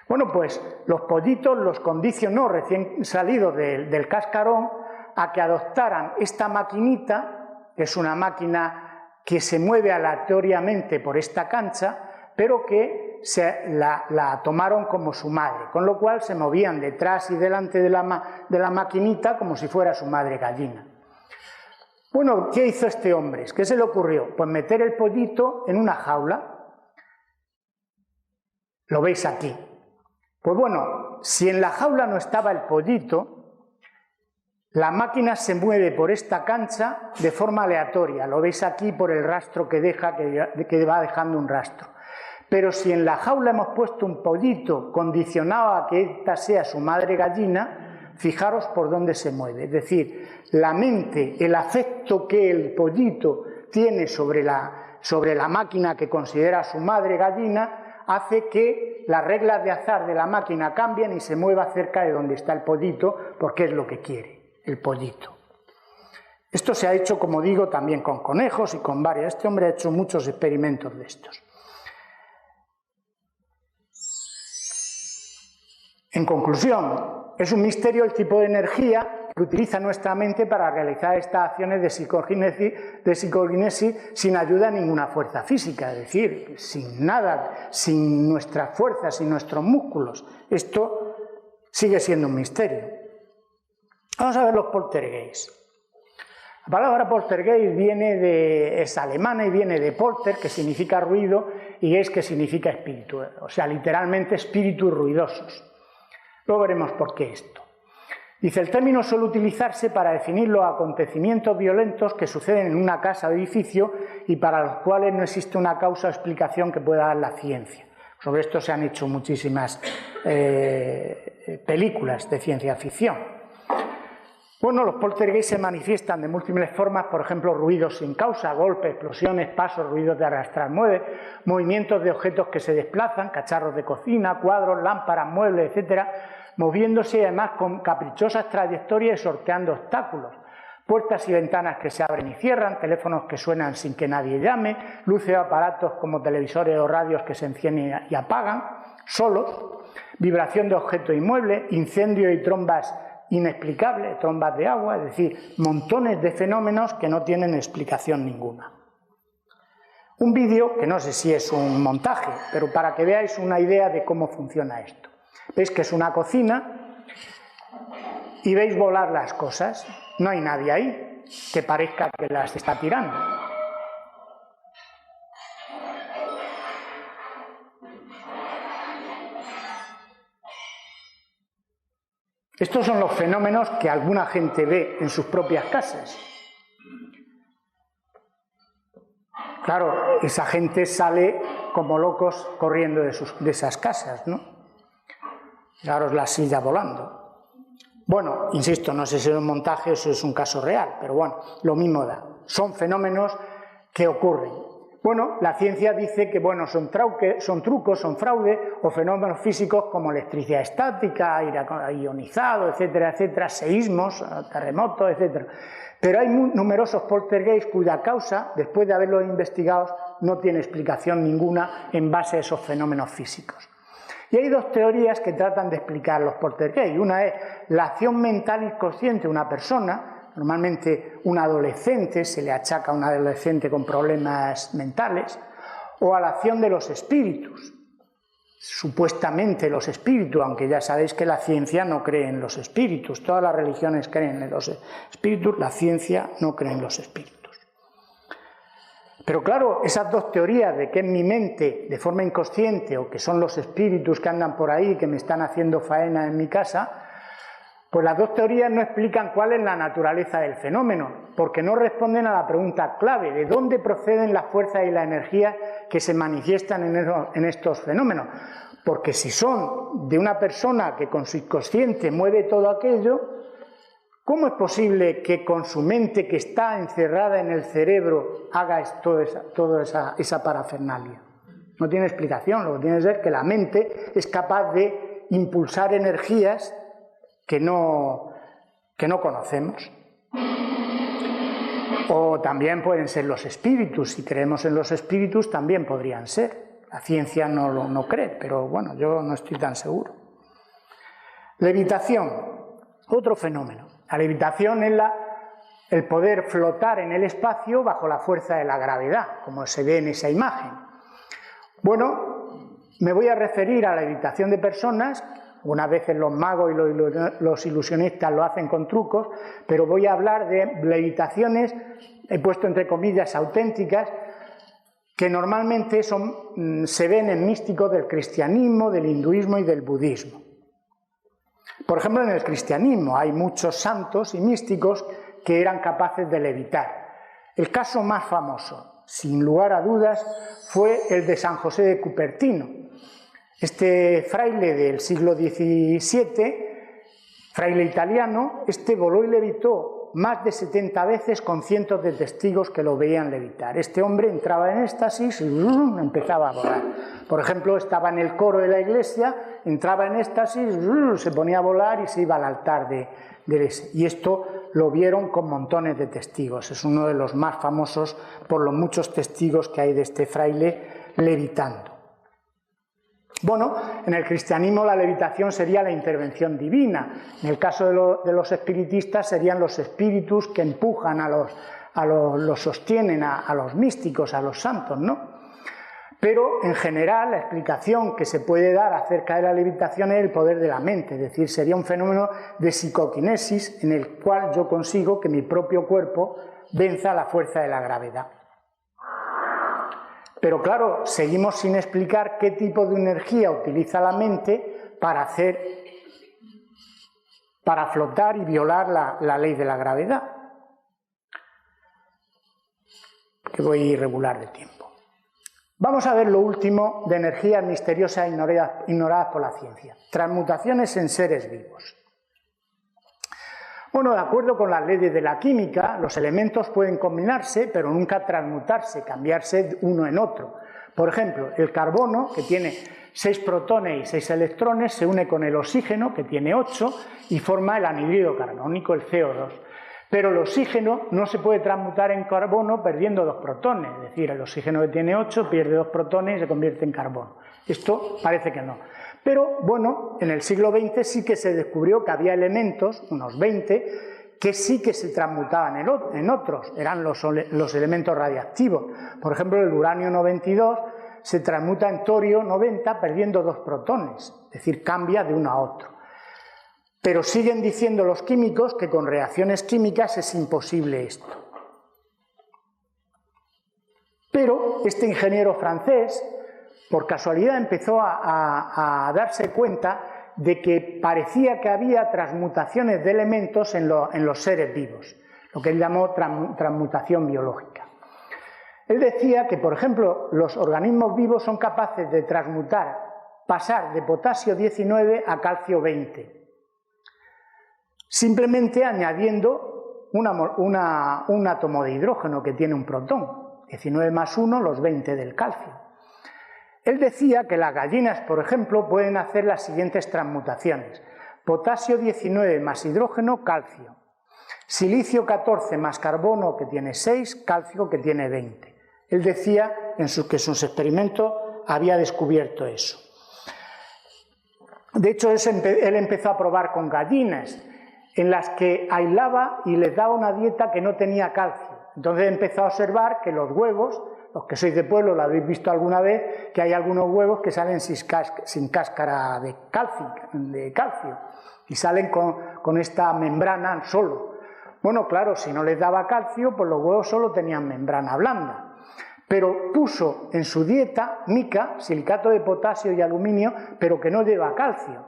Bueno, pues los pollitos los condicionó recién salidos del cascarón a que adoptaran esta maquinita, que es una máquina que se mueve aleatoriamente por esta cancha, pero que la tomaron como su madre, con lo cual se movían detrás y delante de la maquinita como si fuera su madre gallina. Bueno, ¿qué hizo este hombre? ¿Qué se le ocurrió? Pues meter el pollito en una jaula. Lo veis aquí. Pues bueno, si en la jaula no estaba el pollito, la máquina se mueve por esta cancha de forma aleatoria. Lo veis aquí por el rastro que deja, que va dejando un rastro. Pero si en la jaula hemos puesto un pollito condicionado a que esta sea su madre gallina, fijaros por dónde se mueve. Es decir, la mente, el afecto que el pollito tiene sobre la máquina que considera su madre gallina, hace que las reglas de azar de la máquina cambien y se mueva cerca de donde está el pollito, porque es lo que quiere el pollito. Esto se ha hecho, como digo, también con conejos y con varios. Este hombre ha hecho muchos experimentos de estos. En conclusión, es un misterio el tipo de energía que utiliza nuestra mente para realizar estas acciones de psicoquinesis sin ayuda de ninguna fuerza física, es decir, sin nada, sin nuestras fuerzas, sin nuestros músculos. Esto sigue siendo un misterio. Vamos a ver los poltergeists. La palabra poltergeist es alemana y viene de polter, que significa ruido, y geist, que significa espíritu, o sea, literalmente espíritus ruidosos. Luego veremos por qué esto. Dice, el término suele utilizarse para definir los acontecimientos violentos que suceden en una casa o edificio y para los cuales no existe una causa o explicación que pueda dar la ciencia. Sobre esto se han hecho muchísimas películas de ciencia ficción. Bueno, los poltergeists se manifiestan de múltiples formas, por ejemplo, ruidos sin causa, golpes, explosiones, pasos, ruidos de arrastrar muebles, movimientos de objetos que se desplazan, cacharros de cocina, cuadros, lámparas, muebles, etc. moviéndose además con caprichosas trayectorias y sorteando obstáculos. Puertas y ventanas que se abren y cierran, teléfonos que suenan sin que nadie llame, luces de aparatos como televisores o radios que se encienden y apagan, solos, vibración de objetos inmuebles, incendios y trombas inexplicables, trombas de agua, es decir, montones de fenómenos que no tienen explicación ninguna. Un vídeo, que no sé si es un montaje, pero para que veáis una idea de cómo funciona esto. Veis que es una cocina y veis volar las cosas. No hay nadie ahí que parezca que las está tirando. Estos son los fenómenos que alguna gente ve en sus propias casas. Claro, esa gente sale como locos corriendo de esas casas, ¿no? Fijaros la silla volando. Bueno, insisto, no sé si es un montaje o si es un caso real, pero bueno, lo mismo da. Son fenómenos que ocurren. Bueno, la ciencia dice que bueno, son trucos, son fraude o fenómenos físicos como electricidad estática, aire ionizado, etcétera, etcétera, seísmos, terremotos, etcétera. Pero hay numerosos poltergeists cuya causa, después de haberlos investigado, no tiene explicación ninguna en base a esos fenómenos físicos. Y hay dos teorías que tratan de explicar los poltergeists. Una es la acción mental inconsciente de una persona, normalmente un adolescente, se le achaca a un adolescente con problemas mentales, o a la acción de los espíritus. Supuestamente los espíritus, aunque ya sabéis que la ciencia no cree en los espíritus, todas las religiones creen en los espíritus, la ciencia no cree en los espíritus. Pero claro, esas dos teorías de que es mi mente de forma inconsciente o que son los espíritus que andan por ahí que me están haciendo faena en mi casa, pues las dos teorías no explican cuál es la naturaleza del fenómeno, porque no responden a la pregunta clave de dónde proceden las fuerzas y la energía que se manifiestan en estos fenómenos. Porque si son de una persona que con su inconsciente mueve todo aquello, ¿cómo es posible que con su mente que está encerrada en el cerebro haga toda esa parafernalia? No tiene explicación, lo que tiene que ser que la mente es capaz de impulsar energías que no conocemos. O también pueden ser los espíritus, si creemos en los espíritus también podrían ser. La ciencia no cree, pero bueno, yo no estoy tan seguro. Levitación, otro fenómeno. La levitación es el poder flotar en el espacio bajo la fuerza de la gravedad, como se ve en esa imagen. Bueno, me voy a referir a la levitación de personas. Unas veces los magos y los ilusionistas lo hacen con trucos, pero voy a hablar de levitaciones, he puesto entre comillas, auténticas, que normalmente se ven en místicos del cristianismo, del hinduismo y del budismo. Por ejemplo, en el cristianismo hay muchos santos y místicos que eran capaces de levitar. El caso más famoso, sin lugar a dudas, fue el de San José de Cupertino. Este fraile del siglo XVII, fraile italiano, voló y levitó más de 70 veces con cientos de testigos que lo veían levitar. Este hombre entraba en éxtasis y empezaba a volar. Por ejemplo, estaba en el coro de la iglesia, entraba en éxtasis, se ponía a volar y se iba al altar y esto lo vieron con montones de testigos. Es uno de los más famosos por los muchos testigos que hay de este fraile levitando. Bueno, en el cristianismo la levitación sería la intervención divina. En el caso de los espiritistas serían los espíritus que empujan los sostienen a los místicos, a los santos, ¿no? Pero en general la explicación que se puede dar acerca de la levitación es el poder de la mente, es decir, sería un fenómeno de psicoquinesis en el cual yo consigo que mi propio cuerpo venza la fuerza de la gravedad. Pero claro, seguimos sin explicar qué tipo de energía utiliza la mente para flotar y violar la ley de la gravedad. Que voy irregular de tiempo. Vamos a ver lo último de energías misteriosas ignoradas por la ciencia. Transmutaciones en seres vivos. Bueno, de acuerdo con las leyes de la química, los elementos pueden combinarse, pero nunca transmutarse, cambiarse uno en otro. Por ejemplo, el carbono, que tiene 6 protones y 6 electrones, se une con el oxígeno, que tiene 8, y forma el anhídrido carbónico, el CO2. Pero el oxígeno no se puede transmutar en carbono perdiendo 2 protones, es decir, el oxígeno que tiene 8 pierde 2 protones y se convierte en carbono. Esto parece que no. Pero bueno, en el siglo XX sí que se descubrió que había elementos, unos 20, que sí que se transmutaban en otros, eran los elementos radiactivos. Por ejemplo, el uranio 92 se transmuta en torio 90 perdiendo 2 protones, es decir, cambia de uno a otro. Pero siguen diciendo los químicos que con reacciones químicas es imposible esto. Pero este ingeniero francés, por casualidad, empezó a darse cuenta de que parecía que había transmutaciones de elementos en los seres vivos, lo que él llamó transmutación biológica. Él decía que, por ejemplo, los organismos vivos son capaces de pasar de potasio 19 a calcio 20, simplemente añadiendo un átomo de hidrógeno que tiene un protón, 19 más 1, los 20 del calcio. Él decía que las gallinas, por ejemplo, pueden hacer las siguientes transmutaciones: potasio 19 más hidrógeno, calcio; silicio 14 más carbono, que tiene 6, calcio, que tiene 20. Él decía que en sus experimentos había descubierto eso. De hecho, él empezó a probar con gallinas, en las que aislaba y les daba una dieta que no tenía calcio. Entonces empezó a observar que los huevos, los que sois de pueblo lo habéis visto alguna vez, que hay algunos huevos que salen sin cáscara de calcio y salen con esta membrana solo. Bueno, claro, si no les daba calcio, pues los huevos solo tenían membrana blanda. Pero puso en su dieta mica, silicato de potasio y aluminio, pero que no lleva calcio.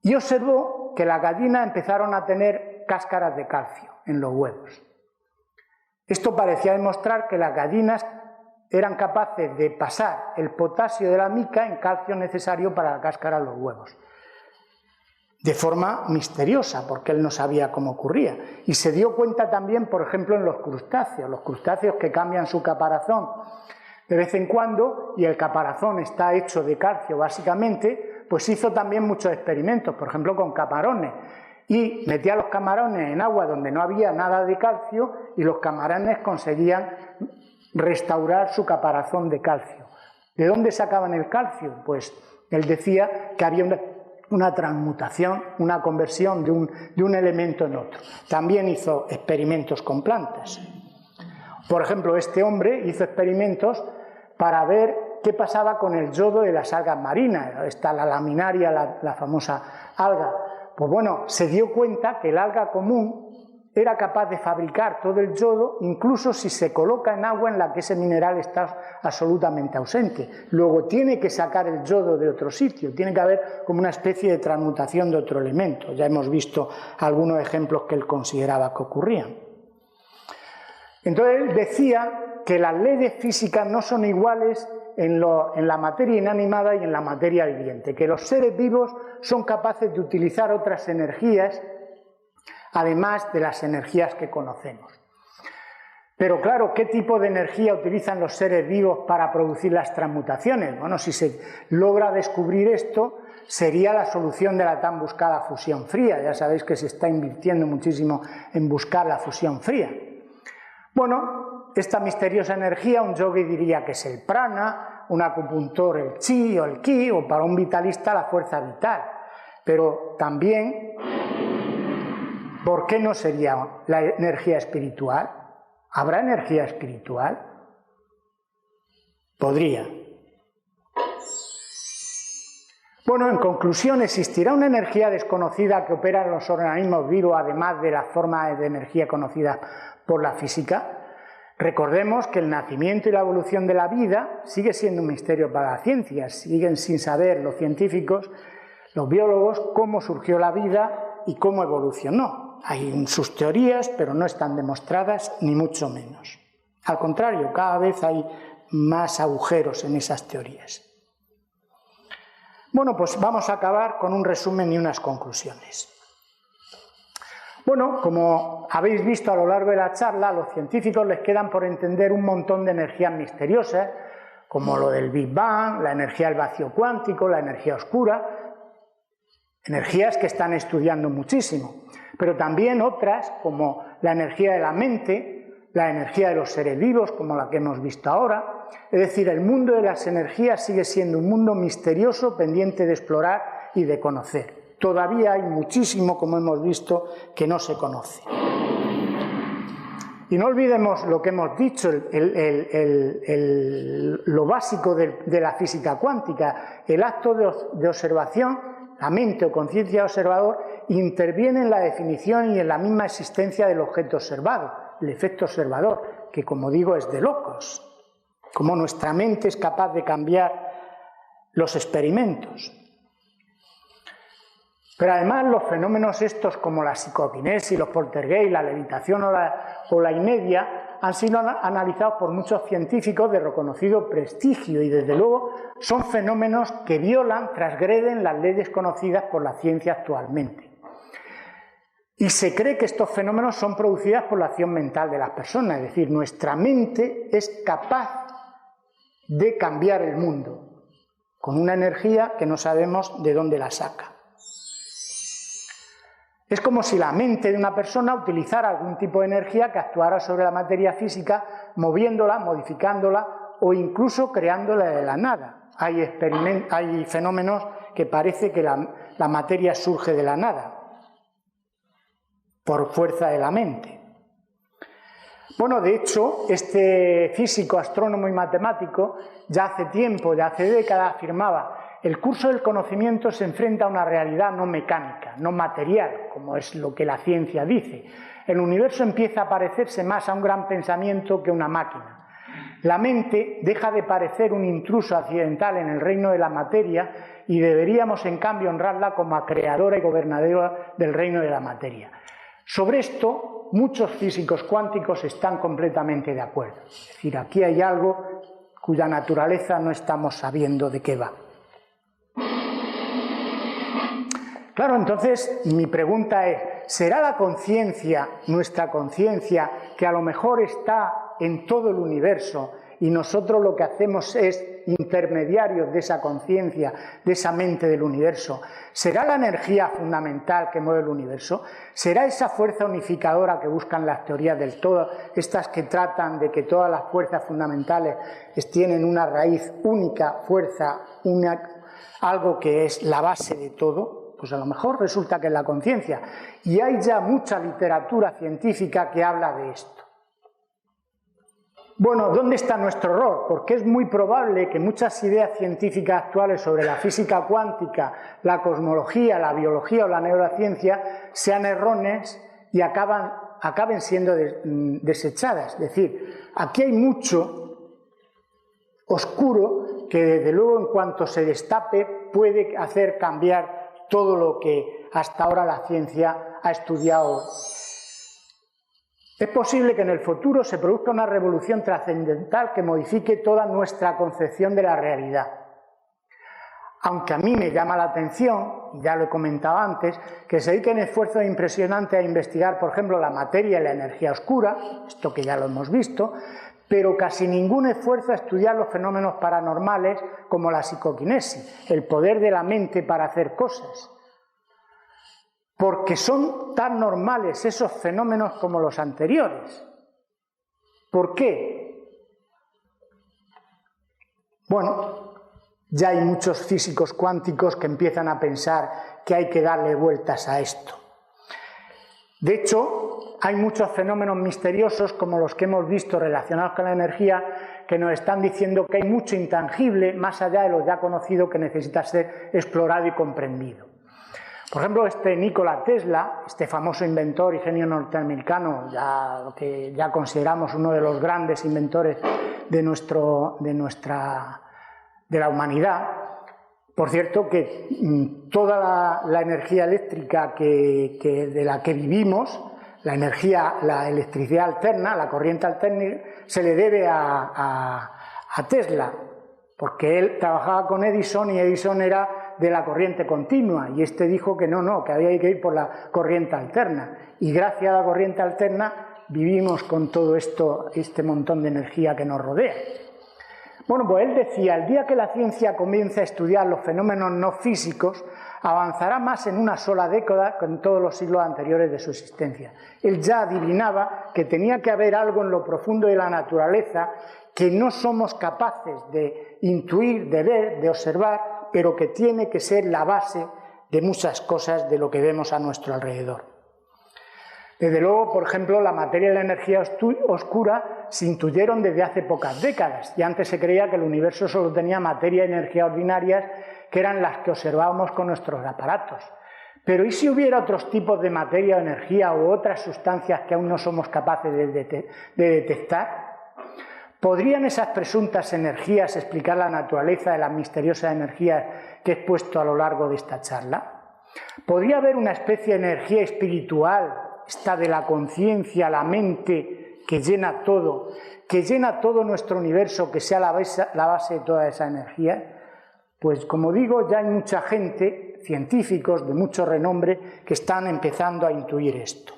Y observó que las gallinas empezaron a tener cáscaras de calcio en los huevos. Esto parecía demostrar que las gallinas eran capaces de pasar el potasio de la mica en calcio necesario para la cáscara de los huevos. De forma misteriosa, porque él no sabía cómo ocurría. Y se dio cuenta también, por ejemplo, en los crustáceos que cambian su caparazón de vez en cuando, y el caparazón está hecho de calcio básicamente, pues hizo también muchos experimentos, por ejemplo con camarones, y metía los camarones en agua donde no había nada de calcio y los camarones conseguían restaurar su caparazón de calcio. ¿De dónde sacaban el calcio? Pues él decía que había una transmutación, una conversión de un elemento en otro. También hizo experimentos con plantas. Por ejemplo, este hombre hizo experimentos para ver qué pasaba con el yodo de las algas marinas. Está la laminaria, la famosa alga. Pues bueno, se dio cuenta que el alga común era capaz de fabricar todo el yodo, incluso si se coloca en agua en la que ese mineral está absolutamente ausente. Luego tiene que sacar el yodo de otro sitio, tiene que haber como una especie de transmutación de otro elemento. Ya hemos visto algunos ejemplos que él consideraba que ocurrían. Entonces él decía que las leyes físicas no son iguales en la materia inanimada y en la materia viviente, que los seres vivos son capaces de utilizar otras energías además de las energías que conocemos. Pero claro, ¿qué tipo de energía utilizan los seres vivos para producir las transmutaciones? Bueno, si se logra descubrir esto, sería la solución de la tan buscada fusión fría. Ya sabéis que se está invirtiendo muchísimo en buscar la fusión fría. Bueno, esta misteriosa energía, un yogui diría que es el prana, un acupuntor el chi o el ki, o para un vitalista la fuerza vital. Pero también, ¿por qué no sería la energía espiritual? ¿Habrá energía espiritual? Podría. Bueno, en conclusión, ¿existirá una energía desconocida que opera en los organismos vivos, además de la forma de energía conocida por la física? Recordemos que el nacimiento y la evolución de la vida sigue siendo un misterio para la ciencia. Siguen sin saber los científicos, los biólogos, cómo surgió la vida y cómo evolucionó. Hay sus teorías, pero no están demostradas, ni mucho menos. Al contrario, cada vez hay más agujeros en esas teorías. Bueno, pues vamos a acabar con un resumen y unas conclusiones. Bueno, como habéis visto a lo largo de la charla, a los científicos les quedan por entender un montón de energías misteriosas, como lo del Big Bang, la energía del vacío cuántico, la energía oscura, energías que están estudiando muchísimo, pero también otras como la energía de la mente, la energía de los seres vivos, como la que hemos visto ahora. Es decir, el mundo de las energías sigue siendo un mundo misterioso, pendiente de explorar y de conocer. Todavía hay muchísimo, como hemos visto, que no se conoce. Y no olvidemos lo que hemos dicho, lo básico de la física cuántica. El acto de observación, la mente o conciencia observador, interviene en la definición y en la misma existencia del objeto observado, el efecto observador, que como digo es de locos. Como nuestra mente es capaz de cambiar los experimentos. Pero además los fenómenos estos como la psicoquinesis, los poltergeist, la levitación o la inedia han sido analizados por muchos científicos de reconocido prestigio y desde luego son fenómenos que violan, transgreden las leyes conocidas por la ciencia actualmente. Y se cree que estos fenómenos son producidos por la acción mental de las personas, es decir, nuestra mente es capaz de cambiar el mundo con una energía que no sabemos de dónde la saca. Es como si la mente de una persona utilizara algún tipo de energía que actuara sobre la materia física, moviéndola, modificándola o incluso creándola de la nada. Hay fenómenos que parece que la materia surge de la nada, por fuerza de la mente. Bueno, de hecho, este físico, astrónomo y matemático, ya hace tiempo, ya hace décadas, afirmaba: el curso del conocimiento se enfrenta a una realidad no mecánica, no material, como es lo que la ciencia dice. El universo empieza a parecerse más a un gran pensamiento que una máquina. La mente deja de parecer un intruso accidental en el reino de la materia y deberíamos, en cambio, honrarla como creadora y gobernadora del reino de la materia. Sobre esto, muchos físicos cuánticos están completamente de acuerdo. Es decir, aquí hay algo cuya naturaleza no estamos sabiendo de qué va. Claro, entonces mi pregunta es, ¿será la conciencia, nuestra conciencia, que a lo mejor está en todo el universo y nosotros lo que hacemos es intermediarios de esa conciencia, de esa mente del universo? ¿Será la energía fundamental que mueve el universo? ¿Será esa fuerza unificadora que buscan las teorías del todo, estas que tratan de que todas las fuerzas fundamentales tienen una raíz única, fuerza, algo que es la base de todo? Pues a lo mejor resulta que es la conciencia. Y hay ya mucha literatura científica que habla de esto. Bueno, ¿dónde está nuestro error? Porque es muy probable que muchas ideas científicas actuales sobre la física cuántica, la cosmología, la biología o la neurociencia sean erróneas y acaben siendo desechadas. Es decir, aquí hay mucho oscuro que desde luego en cuanto se destape puede hacer cambiar todo lo que hasta ahora la ciencia ha estudiado. Es posible que en el futuro se produzca una revolución trascendental que modifique toda nuestra concepción de la realidad. Aunque a mí me llama la atención, y ya lo he comentado antes, que se dediquen esfuerzos impresionantes a investigar, por ejemplo, la materia y la energía oscura, esto que ya lo hemos visto, pero casi ningún esfuerzo a estudiar los fenómenos paranormales como la psicoquinesis, el poder de la mente para hacer cosas. Porque son tan normales esos fenómenos como los anteriores. ¿Por qué? Bueno, ya hay muchos físicos cuánticos que empiezan a pensar que hay que darle vueltas a esto. De hecho, hay muchos fenómenos misteriosos como los que hemos visto relacionados con la energía que nos están diciendo que hay mucho intangible más allá de lo ya conocido que necesita ser explorado y comprendido. Por ejemplo, Nikola Tesla, este famoso inventor y genio norteamericano, que ya consideramos uno de los grandes inventores de la humanidad. Por cierto, que toda la energía eléctrica de la que vivimos, la electricidad alterna, la corriente alterna, se le debe a Tesla, porque él trabajaba con Edison y Edison era de la corriente continua y este dijo que no, que había que ir por la corriente alterna. Y gracias a la corriente alterna vivimos con todo esto, este montón de energía que nos rodea. Bueno, pues él decía, el día que la ciencia comience a estudiar los fenómenos no físicos, avanzará más en una sola década que en todos los siglos anteriores de su existencia. Él ya adivinaba que tenía que haber algo en lo profundo de la naturaleza que no somos capaces de intuir, de ver, de observar, pero que tiene que ser la base de muchas cosas de lo que vemos a nuestro alrededor. Desde luego, por ejemplo, la materia y la energía oscura se intuyeron desde hace pocas décadas, y antes se creía que el universo solo tenía materia y energía ordinarias, que eran las que observábamos con nuestros aparatos. Pero ¿y si hubiera otros tipos de materia o energía u otras sustancias que aún no somos capaces de detectar? ¿Podrían esas presuntas energías explicar la naturaleza de las misteriosas energías que he expuesto a lo largo de esta charla? ¿Podría haber una especie de energía espiritual, esta de la conciencia, la mente, que llena todo nuestro universo, que sea la base de toda esa energía? Pues como digo, ya hay mucha gente, científicos de mucho renombre, que están empezando a intuir esto.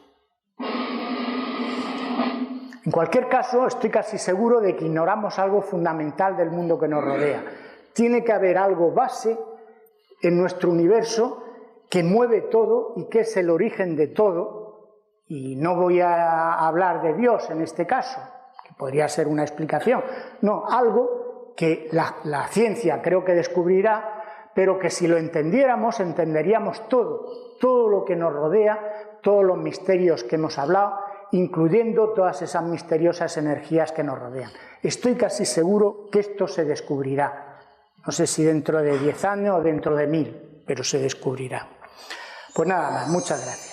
En cualquier caso, estoy casi seguro de que ignoramos algo fundamental del mundo que nos rodea. Tiene que haber algo base en nuestro universo que mueve todo y que es el origen de todo. Y no voy a hablar de Dios en este caso, que podría ser una explicación. No, algo que la ciencia creo que descubrirá, pero que si lo entendiéramos, entenderíamos todo lo que nos rodea, todos los misterios que hemos hablado, incluyendo todas esas misteriosas energías que nos rodean. Estoy casi seguro que esto se descubrirá. No sé si dentro de 10 años o dentro de 1000, pero se descubrirá. Pues nada más, muchas gracias.